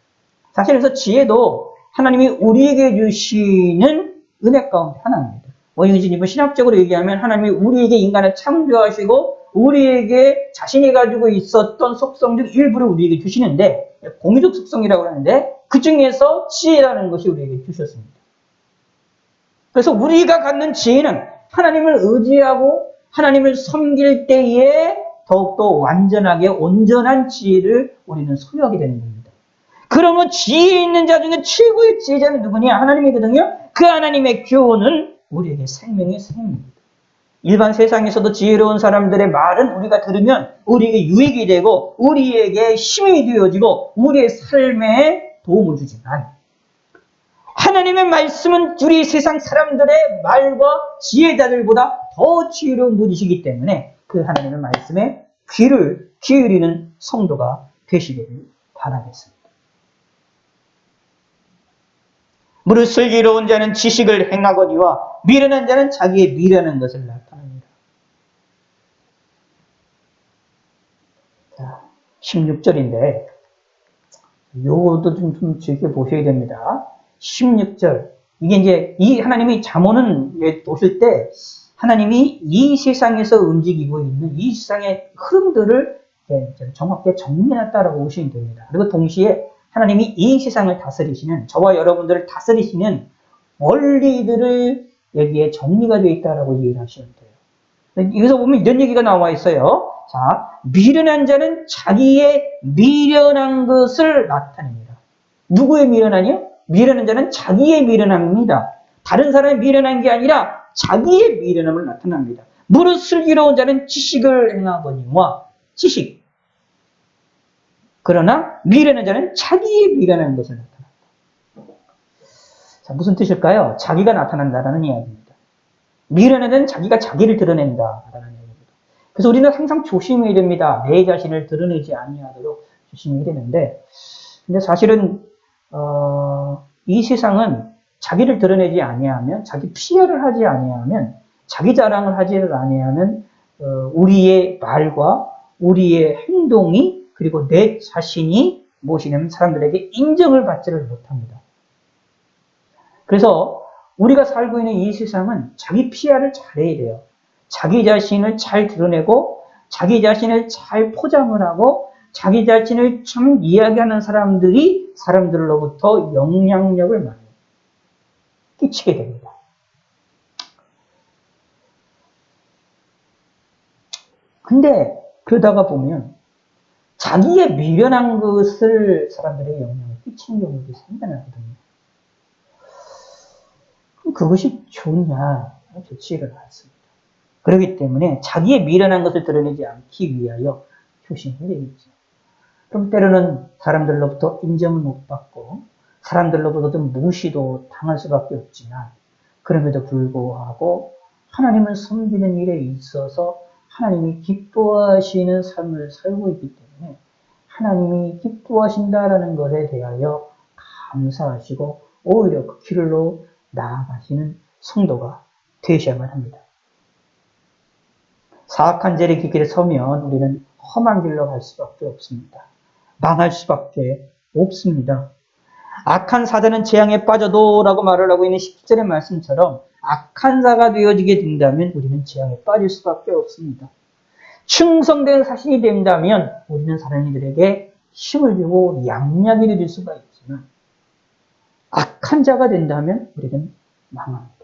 사실 그래서 지혜도 하나님이 우리에게 주시는 은혜 가운데 하나입니다. 이것은 신학적으로 얘기하면 하나님이 우리에게 인간을 창조하시고 우리에게 자신이 가지고 있었던 속성 중 일부를 우리에게 주시는데, 공유적 속성이라고 하는데 그 중에서 지혜라는 것이 우리에게 주셨습니다. 그래서 우리가 갖는 지혜는 하나님을 의지하고 하나님을 섬길 때에 더욱더 완전하게 온전한 지혜를 우리는 소유하게 되는 겁니다. 그러면 지혜 있는 자 중에 최고의 지혜자는 누구냐? 하나님이거든요. 그 하나님의 교훈은 우리에게 생명의 셈입니다. 일반 세상에서도 지혜로운 사람들의 말은 우리가 들으면 우리에게 유익이 되고 우리에게 힘이 되어지고 우리의 삶에 도움을 주지만, 하나님의 말씀은 우리 세상 사람들의 말과 지혜자들보다 더 지혜로운 분이시기 때문에 그 하나님의 말씀에 귀를 기울이는 성도가 되시기를 바라겠습니다. 무릇 슬기로운 자는 지식을 행하거니와 미련한 자는 자기의 미련한 것을 나타냅니다. 자, 16절인데 요것도 좀 즐겨 보셔야 됩니다. 16절. 이게 이제 이 하나님이 잠언은 보실 때 하나님이 이 세상에서 움직이고 있는 이 세상의 흐름들을 정확하게 정리해놨다라고 보시면 됩니다. 그리고 동시에 하나님이 이 세상을 다스리시는, 저와 여러분들을 다스리시는 원리들을 여기에 정리가 되어 있다라고 이해를 하시면 돼요. 여기서 보면 이런 얘기가 나와 있어요. 자, 미련한 자는 자기의 미련한 것을 나타냅니다. 누구의 미련하니요? 미련한 자는 자기의 미련함입니다. 다른 사람의 미련한 게 아니라 자기의 미련함을 나타납니다. 무릇 슬기로운 자는 지식을 행하거니와 지식. 그러나 미련한 자는 자기의 미련한 것을 나타난다. 자, 무슨 뜻일까요? 자기가 나타난다라는 이야기입니다. 미련한 자는 자기가 자기를 드러낸다라는 이야기입니다. 그래서 우리는 항상 조심해야 됩니다. 내 자신을 드러내지 아니하도록 조심해야 되는데, 근데 사실은 이 세상은 자기를 드러내지 아니하면, 자기 PR을 하지 아니하면, 자기 자랑을 하지 아니하면 우리의 말과 우리의 행동이, 그리고 내 자신이 무엇이냐면 사람들에게 인정을 받지를 못합니다. 그래서 우리가 살고 있는 이 세상은 자기 PR을 잘해야 돼요. 자기 자신을 잘 드러내고 자기 자신을 잘 포장을 하고 자기 자신을 참 이야기하는 사람들이 사람들로부터 영향력을 많이 끼치게 됩니다. 근데 그러다가 보면 자기의 미련한 것을 사람들에게 영향을 끼치는 경우도 생겨나거든요. 그럼 그것이 좋냐? 좋지를 않습니다. 그렇기 때문에 자기의 미련한 것을 드러내지 않기 위하여 조심해야 되겠죠. 그럼 때로는 사람들로부터 인정을 못 받고 사람들로부터 무시도 당할 수밖에 없지만, 그럼에도 불구하고 하나님을 섬기는 일에 있어서 하나님이 기뻐하시는 삶을 살고 있기 때문에 하나님이 기뻐하신다라는 것에 대하여 감사하시고 오히려 그 길로 나아가시는 성도가 되셔야만 합니다. 사악한 자의 길 길에 서면 우리는 험한 길로 갈 수밖에 없습니다. 망할 수밖에 없습니다. 악한 사자는 재앙에 빠져도 라고 말을 하고 있는 10절의 말씀처럼 악한 자가 되어지게 된다면 우리는 재앙에 빠질 수밖에 없습니다. 충성된 사신이 된다면 우리는 사람들에게 힘을 주고 양약이 되줄 수가 있지만 악한 자가 된다면 우리는 망합니다.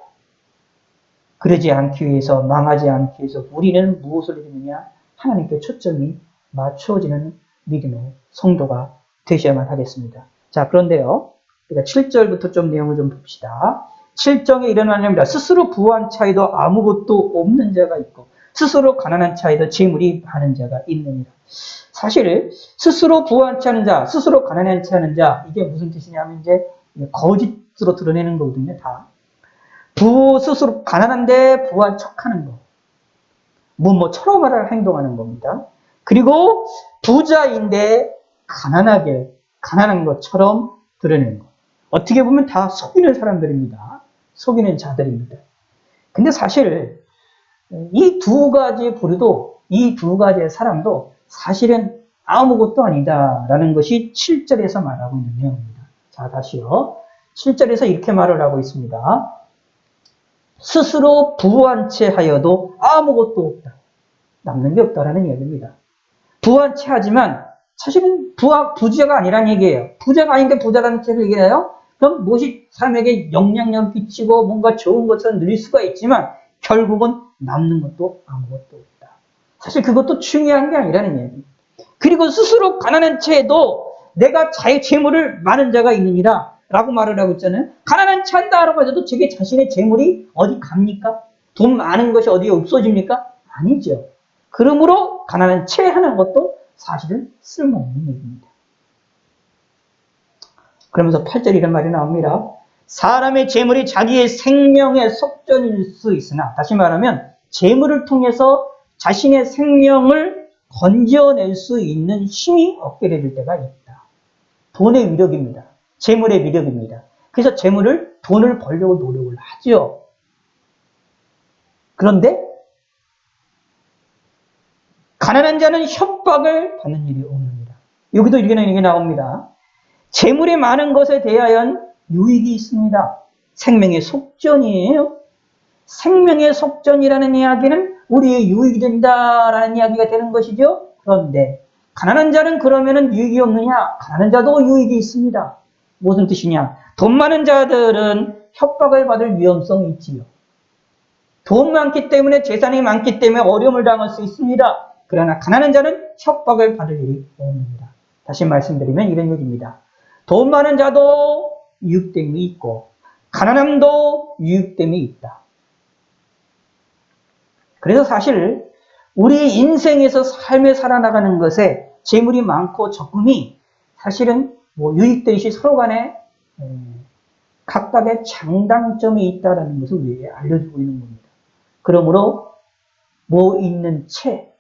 그러지 않기 위해서, 망하지 않기 위해서 우리는 무엇을 해주느냐? 하나님께 초점이 맞춰지는 믿음의 성도가 되셔야만 하겠습니다. 자, 그런데요, 우리가 7절부터 좀 내용을 좀 봅시다. 7절에 일어나는 스스로 부한 차이도 아무것도 없는 자가 있고 스스로 가난한 차이도 재물이 많은 자가 있느니라. 사실 스스로 부한 차는 자, 스스로 가난한 차는 자, 이게 무슨 뜻이냐면 이제 거짓으로 드러내는 거거든요. 다 스스로 가난한데 부한 척하는 거, 뭐처럼 말을 행동하는 겁니다. 그리고 부자인데 가난한 것처럼 드러내는 거. 어떻게 보면 다 속이는 사람들입니다. 속이는 자들입니다. 근데 사실 이 두 가지 부류도, 이 두 가지의 사람도 사실은 아무것도 아니다라는 것이 7절에서 말하고 있는 내용입니다. 자, 다시요. 7절에서 이렇게 말을 하고 있습니다. 스스로 부한 채 하여도 아무것도 없다. 남는 게 없다라는 이야기입니다. 부한 채 하지만 사실은 부자가 아니란 얘기예요. 부자가 아닌데 부자라는 채를 얘기해요? 그럼 무엇이 삶에게 영향력을 끼치고 뭔가 좋은 것처럼 누릴 수가 있지만 결국은 남는 것도 아무것도 없다. 사실 그것도 중요한 게 아니라는 이야기입니다. 그리고 스스로 가난한 채에도 내가 재물을 많은 자가 있느니라 라고 말을 하고 있잖아요. 가난한 채 한다라고 해도 저게 자신의 재물이 어디 갑니까? 돈 많은 것이 어디에 없어집니까? 아니죠. 그러므로 가난한 채 하는 것도 사실은 쓸모없는 얘기입니다. 그러면서 8절 이런 말이 나옵니다. 사람의 재물이 자기의 생명의 속전일 수 있으나, 다시 말하면 재물을 통해서 자신의 생명을 건져낼 수 있는 힘이 없게 될 때가 있다. 돈의 위력입니다. 재물의 위력입니다. 그래서 돈을 벌려고 노력을 하죠. 그런데 가난한 자는 협박을 받는 일이 오느니라. 여기도 이게 나옵니다. 재물이 많은 것에 대하여 유익이 있습니다. 생명의 속전이에요. 생명의 속전이라는 이야기는 우리의 유익이 된다라는 이야기가 되는 것이죠. 그런데 가난한 자는 그러면은 유익이 없느냐? 가난한 자도 유익이 있습니다. 무슨 뜻이냐? 돈 많은 자들은 협박을 받을 위험성이 있지요. 돈 많기 때문에, 재산이 많기 때문에 어려움을 당할 수 있습니다. 그러나 가난한 자는 협박을 받을 일이 없습니다. 다시 말씀드리면 이런 얘기입니다. 돈 많은 자도 유익됨이 있고 가난함도 유익됨이 있다. 그래서 사실 우리 인생에서 삶에 살아나가는 것에 재물이 많고 적음이 사실은 유익되듯이 서로 간에 각각의 장단점이 있다는 것을 우리에게 알려주고 있는 겁니다. 그러므로 있는 채,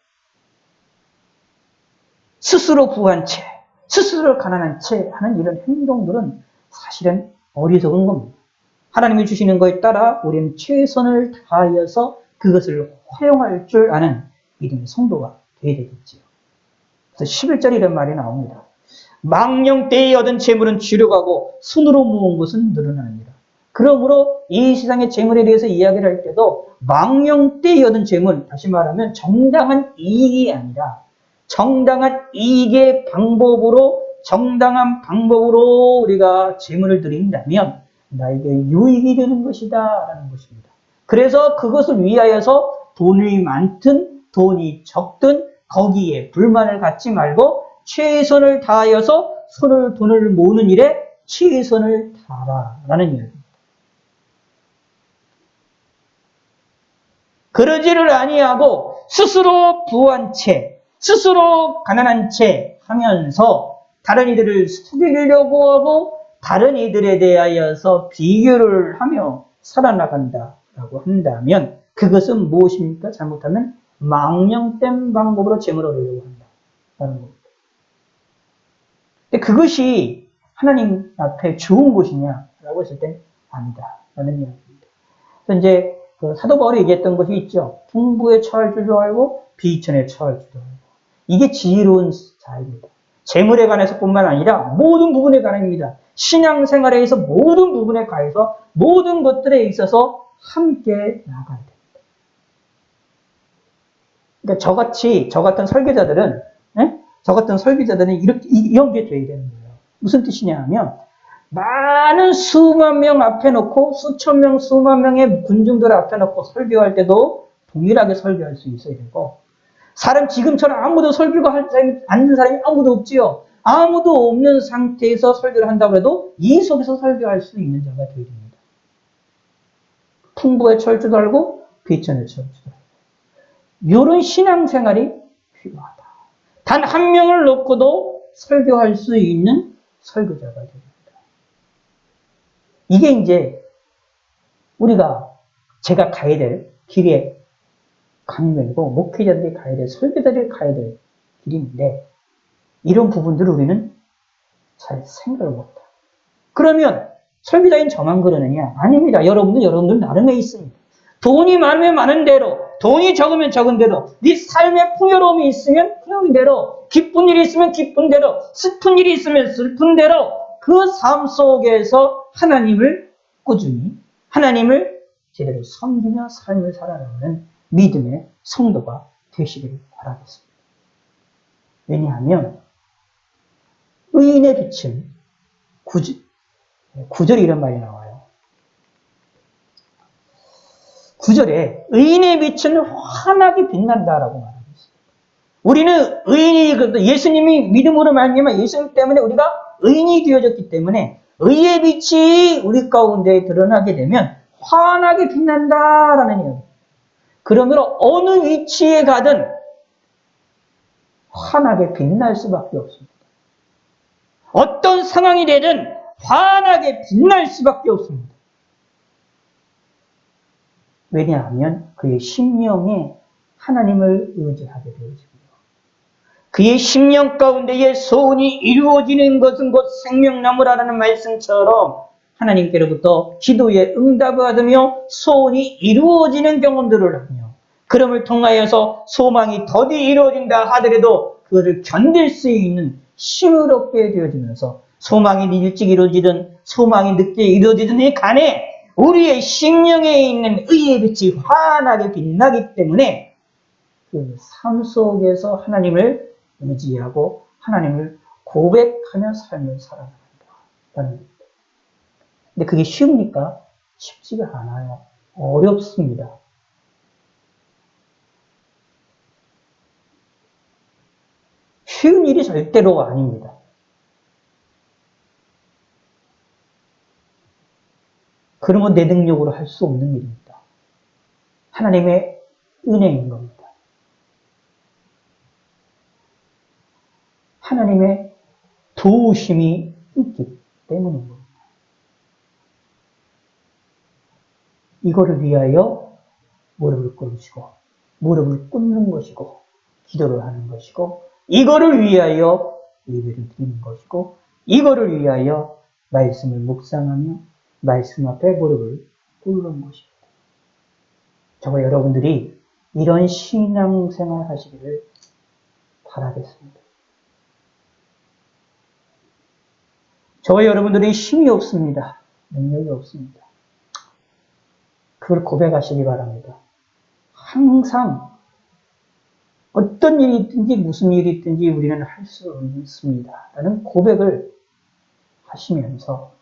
스스로 부한 채, 스스로 가난한 채 하는 이런 행동들은 사실은 어리석은 겁니다. 하나님이 주시는 것에 따라 우리는 최선을 다하여서 그것을 활용할 줄 아는 믿음의 성도가 되어야 되겠지요. 그래서 11절에 이런 말이 나옵니다. 망령 때에 얻은 재물은 주려가고 손으로 모은 것은 늘어나느니라. 그러므로 이 세상의 재물에 대해서 이야기를 할 때도 망령 때에 얻은 재물, 다시 말하면 정당한 이익이 아니라 정당한 이익의 방법으로, 정당한 방법으로 우리가 재물을 드린다면 나에게 유익이 되는 것이다 라는 것입니다. 그래서 그것을 위하여서 돈이 많든 돈이 적든 거기에 불만을 갖지 말고 최선을 다하여서 돈을 모으는 일에 최선을 다하라라는 이야기입니다. 그러지를 아니하고 스스로 부한 채, 스스로 가난한 채 하면서 다른 이들을 속이려고 하고 다른 이들에 대하여서 비교를 하며 살아나간다라고 한다면 그것은 무엇입니까? 잘못하면 망령된 방법으로 재물을 얻으려고 한다라는 겁니다. 근데 그것이 하나님 앞에 좋은 것이냐라고 했을 때 아니다라는 이야기입니다. 그래서 이제 사도 바울이 얘기했던 것이 있죠. 풍부에 처할 줄도 알고 비천에 처할 줄도 알고. 이게 지혜로운 자입니다. 재물에 관해서 뿐만 아니라 모든 부분에 관합니다. 신앙생활에서 모든 부분에 관해서 모든 것들에 있어서 함께 나가야 됩니다. 그러니까 저 같은 설교자들은, 예? 저 같은 설교자들은 이런 게 돼야 되는 거예요. 무슨 뜻이냐 하면, 많은 수만 명 앞에 놓고, 수천 명, 수만 명의 군중들 앞에 놓고 설교할 때도 동일하게 설교할 수 있어야 되고, 지금처럼 아무도 설교가 않는 사람이 아무도 없지요. 아무도 없는 상태에서 설교를 한다고 해도 이 속에서 설교할 수 있는 자가 되어야 됩니다. 풍부의 철주도 알고 비천의 철주도 알고. 이런 신앙생활이 필요하다. 단 한 명을 놓고도 설교할 수 있는 설교자가 됩니다. 이게 이제 제가 가야 될 길의 강명이고 목회자들이 가야 될, 설교자들이 가야 될 길인데 이런 부분들을 우리는 잘 생각을 못해요. 그러면 설교자인 저만 그러느냐? 아닙니다. 여러분들 나름에 있습니다. 돈이 많으면 많은 대로, 돈이 적으면 적은 대로, 네 삶에 풍요로움이 있으면 풍요로운 대로, 기쁜 일이 있으면 기쁜 대로, 슬픈 일이 있으면 슬픈 대로 그 삶 속에서 하나님을 꾸준히, 하나님을 제대로 섬기며 삶을 살아가는 믿음의 성도가 되시기를 바라겠습니다. 왜냐하면 의인의 빛은 9절에 이런 말이 나와요. 9절에 의인의 빛은 환하게 빛난다라고 말하고 있습니다. 우리는 의인이, 예수님이 믿음으로 말미암아 예수님 때문에 우리가 의인이 되어졌기 때문에 의의 빛이 우리 가운데 드러나게 되면 환하게 빛난다라는 이야기. 그러므로 어느 위치에 가든 환하게 빛날 수밖에 없습니다. 어떤 상황이 되든 환하게 빛날 수밖에 없습니다. 왜냐하면 그의 심령에 하나님을 의지하게 되어지고요. 그의 심령 가운데에 소원이 이루어지는 것은 곧 생명나무라는 말씀처럼 하나님께로부터 기도에 응답을 받으며 소원이 이루어지는 경험들을 하며 그럼을 통하여서 소망이 더디 이루어진다 하더라도 그것을 견딜 수 있는 힘을 되어지면서 소망이 일찍 이루어지든 소망이 늦게 이루어지든 간에 우리의 심령에 있는 의의 빛이 환하게 빛나기 때문에 그 삶 속에서 하나님을 의지하고 하나님을 고백하며 삶을 살아간다. 근데 그게 쉬웁니까? 쉽지가 않아요. 어렵습니다. 쉬운 일이 절대로 아닙니다. 그러면 내 능력으로 할 수 없는 일입니다. 하나님의 은혜인 겁니다. 하나님의 도우심이 있기 때문인 겁니다. 이거를 위하여 무릎을 꿇으시고 무릎을 꿇는 것이고 기도를 하는 것이고 이거를 위하여 예배를 드리는 것이고 이거를 위하여 말씀을 묵상하며 말씀 앞에 무릎을 꿇는 것입니다. 저와 여러분들이 이런 신앙생활 하시기를 바라겠습니다. 저와 여러분들이 힘이 없습니다. 능력이 없습니다. 그걸 고백하시기 바랍니다. 항상 어떤 일이 있든지 무슨 일이 있든지 우리는 할 수 있습니다. 라는 고백을 하시면서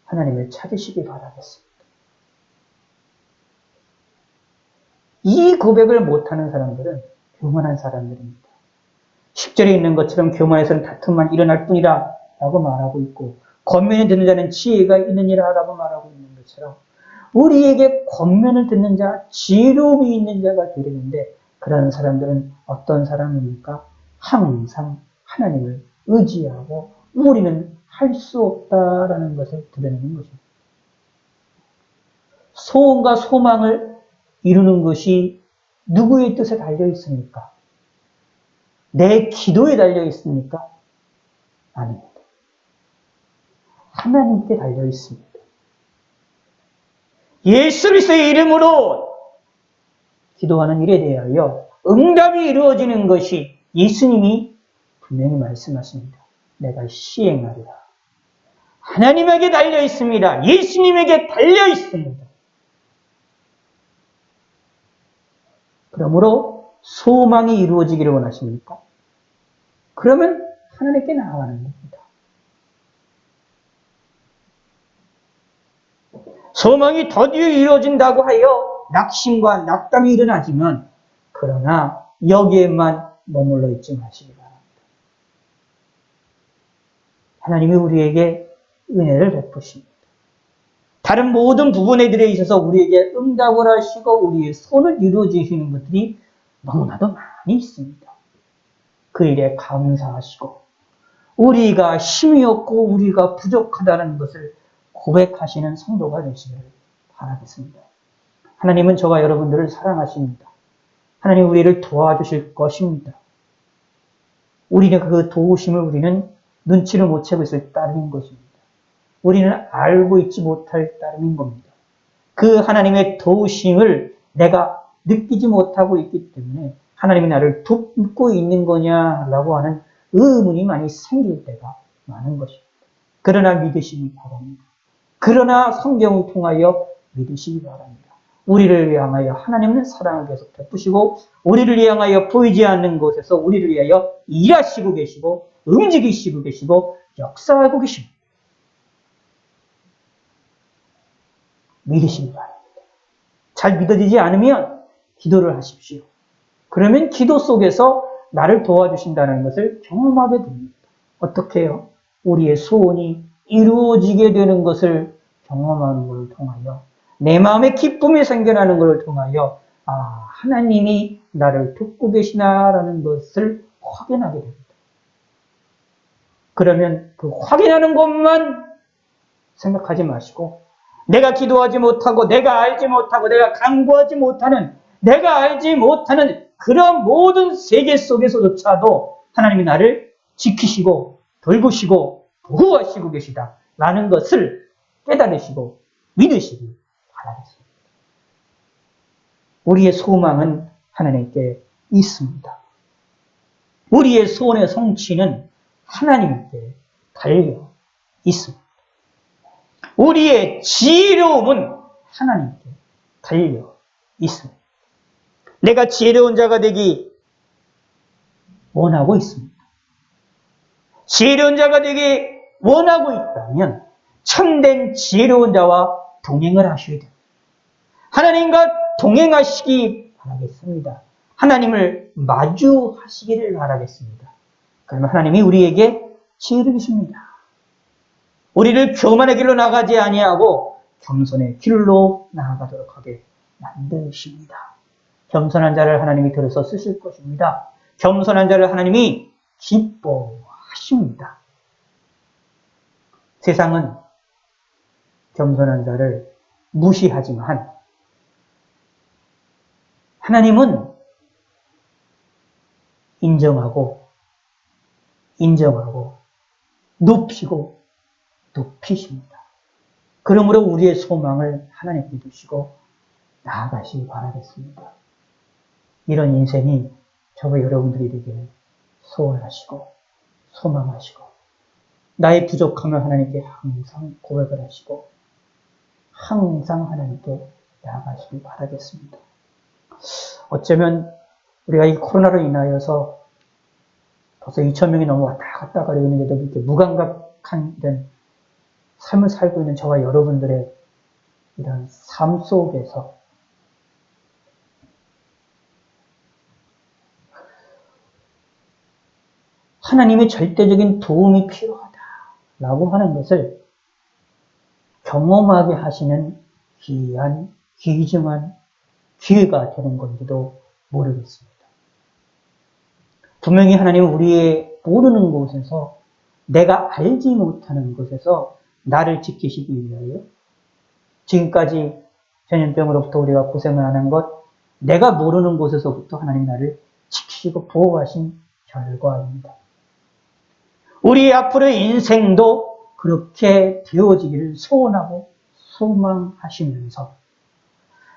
하나님을 찾으시기 바라겠습니다. 이 고백을 못하는 사람들은 교만한 사람들입니다. 10절에 있는 것처럼 교만에서는 다툼만 일어날 뿐이라 라고 말하고 있고 권면을 듣는 자는 지혜가 있느니라 라고 말하고 있는 것처럼 우리에게 권면을 듣는 자, 지혜로움이 있는 자가 되려는데 그런 사람들은 어떤 사람입니까? 항상 하나님을 의지하고 우리는 할 수 없다라는 것을 드러내는 것입니다. 소원과 소망을 이루는 것이 누구의 뜻에 달려 있습니까? 내 기도에 달려 있습니까? 아닙니다. 하나님께 달려 있습니다. 예수 그리스도의 이름으로 기도하는 일에 대하여 응답이 이루어지는 것이 예수님이 분명히 말씀하십니다. 내가 시행하리라. 하나님에게 달려 있습니다. 예수님에게 달려 있습니다. 그러므로 소망이 이루어지기를 원하십니까? 그러면 하나님께 나아가는 겁니다. 소망이 더디어 이루어진다고 하여 낙심과 낙담이 일어나지만 그러나 여기에만 머물러 있지 마시기 바랍니다. 하나님이 우리에게 은혜를 베푸십니다. 다른 모든 부분에 대해 있어서 우리에게 응답을 하시고 우리의 손을 이루어주시는 것들이 너무나도 많이 있습니다. 그 일에 감사하시고 우리가 힘이 없고 우리가 부족하다는 것을 고백하시는 성도가 되시기를 바라겠습니다. 하나님은 저와 여러분들을 사랑하십니다. 하나님 우리를 도와주실 것입니다. 우리는 그 도우심을 우리는 눈치를 못 채고 있을 따름인 것입니다. 우리는 알고 있지 못할 따름인 겁니다. 그 하나님의 도우심을 내가 느끼지 못하고 있기 때문에 하나님이 나를 돕고 있는 거냐라고 하는 의문이 많이 생길 때가 많은 것입니다. 그러나 믿으시기 바랍니다. 그러나 성경을 통하여 믿으시기 바랍니다. 우리를 위하여 하나님은 사랑을 계속 베푸시고 우리를 위하여 보이지 않는 곳에서 우리를 위하여 일하시고 계시고 움직이시고 계시고 역사하고 계십니다. 믿으시기 바랍니다. 잘 믿어지지 않으면 기도를 하십시오. 그러면 기도 속에서 나를 도와주신다는 것을 경험하게 됩니다. 어떻게 해요? 우리의 소원이 이루어지게 되는 것을 경험하는 것을 통하여 내 마음에 기쁨이 생겨나는 것을 통하여 하나님이 나를 돕고 계시나라는 것을 확인하게 됩니다. 그러면 그 확인하는 것만 생각하지 마시고 내가 기도하지 못하고 내가 알지 못하고 내가 간구하지 못하는 내가 알지 못하는 그런 모든 세계 속에서조차도 하나님이 나를 지키시고 돌보시고 보호하시고 계시다라는 것을 깨달으시고 믿으시기 바라겠습니다. 우리의 소망은 하나님께 있습니다. 우리의 소원의 성취는 하나님께 달려 있습니다. 우리의 지혜로움은 하나님께 달려 있습니다. 내가 지혜로운 자가 되기 원하고 있습니다. 지혜로운 자가 되기 원하고 있다면 참된 지혜로운 자와 동행을 하셔야 됩니다. 하나님과 동행하시기 바라겠습니다. 하나님을 마주하시기를 바라겠습니다. 그러면 하나님이 우리에게 지혜를 주십니다. 우리를 교만의 길로 나가지 아니하고 겸손의 길로 나아가도록 하게 만드십니다. 겸손한 자를 하나님이 들어서 쓰실 것입니다. 겸손한 자를 하나님이 기뻐하십니다. 세상은 겸손한 자를 무시하지만 하나님은 인정하고 높이고 높이십니다. 그러므로 우리의 소망을 하나님께 두시고 나아가시기 바라겠습니다. 이런 인생이 저와 여러분들이 되기를 소원하시고 소망하시고 나의 부족함을 하나님께 항상 고백을 하시고 항상 하나님께 나아가시기 바라겠습니다. 어쩌면 우리가 이 코로나로 인하여서 벌써 2,000명이 넘어 왔다 갔다 가려고 있는데도 이렇게 무감각한 이런 삶을 살고 있는 저와 여러분들의 이런 삶 속에서 하나님의 절대적인 도움이 필요하다라고 하는 것을 경험하게 하시는 귀한, 귀중한 기회가 되는 건지도 모르겠습니다. 분명히 하나님은 우리의 모르는 곳에서 내가 알지 못하는 곳에서 나를 지키시기 위하여 지금까지 전염병으로부터 우리가 고생을 하는 것 내가 모르는 곳에서부터 하나님 나를 지키시고 보호하신 결과입니다. 우리 앞으로의 인생도 그렇게 되어지기를 소원하고 소망하시면서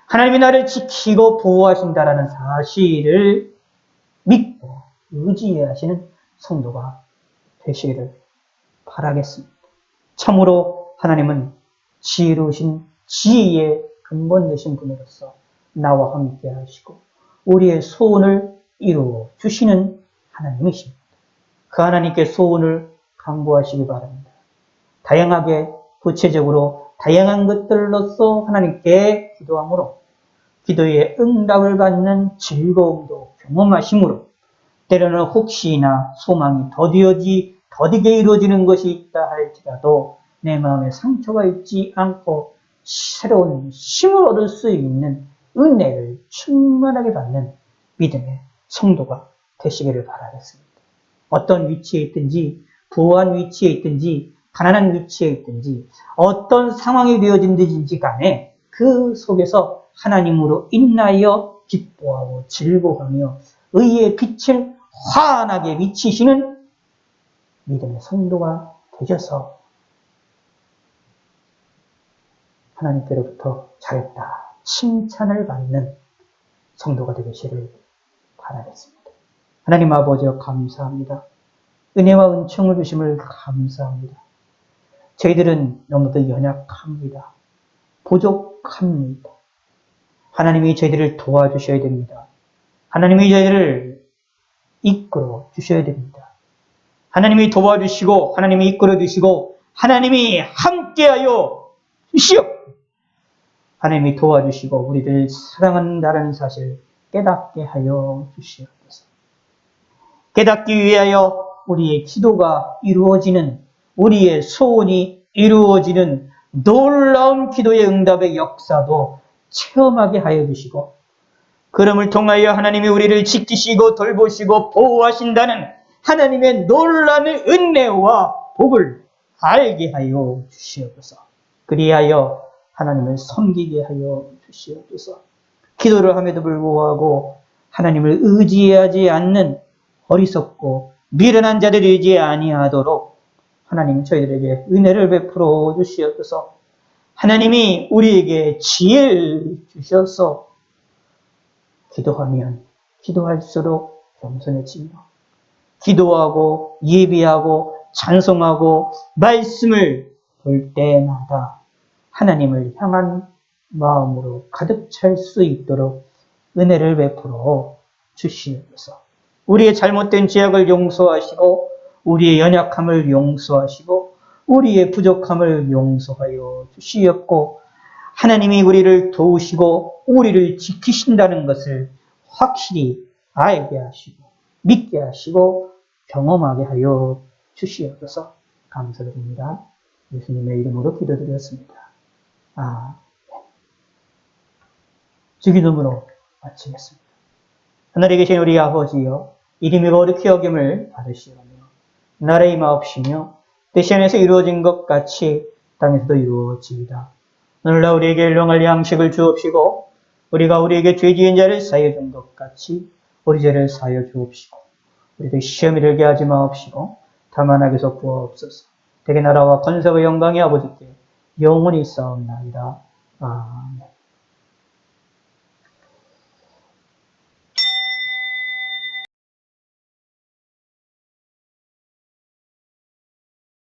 하나님이 나를 지키고 보호하신다라는 사실을 믿고 의지하시는 성도가 되시기를 바라겠습니다. 참으로 하나님은 지혜로우신 지혜의 근본 되신 분으로서 나와 함께 하시고 우리의 소원을 이루어 주시는 하나님이십니다. 그 하나님께 소원을 강구하시기 바랍니다. 다양하게 구체적으로 다양한 것들로서 하나님께 기도함으로 기도의 응답을 받는 즐거움도 경험하심으로 때로는 혹시나 소망이 더디게 이루어지는 것이 있다 할지라도 내 마음에 상처가 있지 않고 새로운 힘을 얻을 수 있는 은혜를 충만하게 받는 믿음의 성도가 되시기를 바라겠습니다. 어떤 위치에 있든지 부유한 위치에 있든지 가난한 위치에 있든지 어떤 상황이 되어진든지 간에 그 속에서 하나님으로 인하여 기뻐하고 즐거워하며 의의 빛을 환하게 비치시는 믿음의 성도가 되셔서 하나님께로부터 잘했다 칭찬을 받는 성도가 되시기를 바라겠습니다. 하나님 아버지여 감사합니다. 은혜와 은총을 주심을 감사합니다. 저희들은 너무도 연약합니다. 부족합니다. 하나님이 저희들을 도와주셔야 됩니다. 하나님이 저희들을 이끌어 주셔야 됩니다. 하나님이 도와주시고 하나님이 이끌어 주시고 하나님이 함께하여 주시옵. 하나님이 도와주시고 우리를 사랑한다는 사실 깨닫게 하여 주시옵소서. 깨닫기 위하여 우리의 기도가 이루어지는 우리의 소원이 이루어지는 놀라운 기도의 응답의 역사도 체험하게 하여 주시고 그럼을 통하여 하나님이 우리를 지키시고 돌보시고 보호하신다는 하나님의 놀라운 은혜와 복을 알게 하여 주시옵소서. 그리하여 하나님을 섬기게 하여 주시옵소서. 기도를 함에도 불구하고 하나님을 의지하지 않는 어리석고 미련한 자들이 되지 아니하도록 하나님 저희들에게 은혜를 베풀어 주시옵소서. 하나님이 우리에게 지혜를 주셔서 기도하면 기도할수록 겸손해지며 기도하고 예비하고 찬송하고 말씀을 볼 때마다 하나님을 향한 마음으로 가득 찰 수 있도록 은혜를 베풀어 주시옵소서. 우리의 잘못된 죄악을 용서하시고 우리의 연약함을 용서하시고 우리의 부족함을 용서하여 주시옵고 하나님이 우리를 도우시고 우리를 지키신다는 것을 확실히 알게 하시고 믿게 하시고 경험하게 하여 주시옵소서. 감사드립니다. 예수님의 이름으로 기도드렸습니다. 아멘. 주기도문으로 마치겠습니다. 하늘에 계신 우리 아버지여 이름이 거룩히 여김을 받으시오며 나라의 임하옵시며 뜻이 하늘에서 이루어진 것 같이 땅에서도 이루어지이다. 오늘날 우리에게 일용할 양식을 주옵시고 우리가 우리에게 죄 지은 자를 사하여 준 것 같이 우리 죄를 사하여 주옵시고 우리를 시험에 들게 하지 마옵시고 다만 악에서 구하옵소서. 대개 나라와 권세와 영광이 아버지께 영원히 있사옵나이다. 아멘.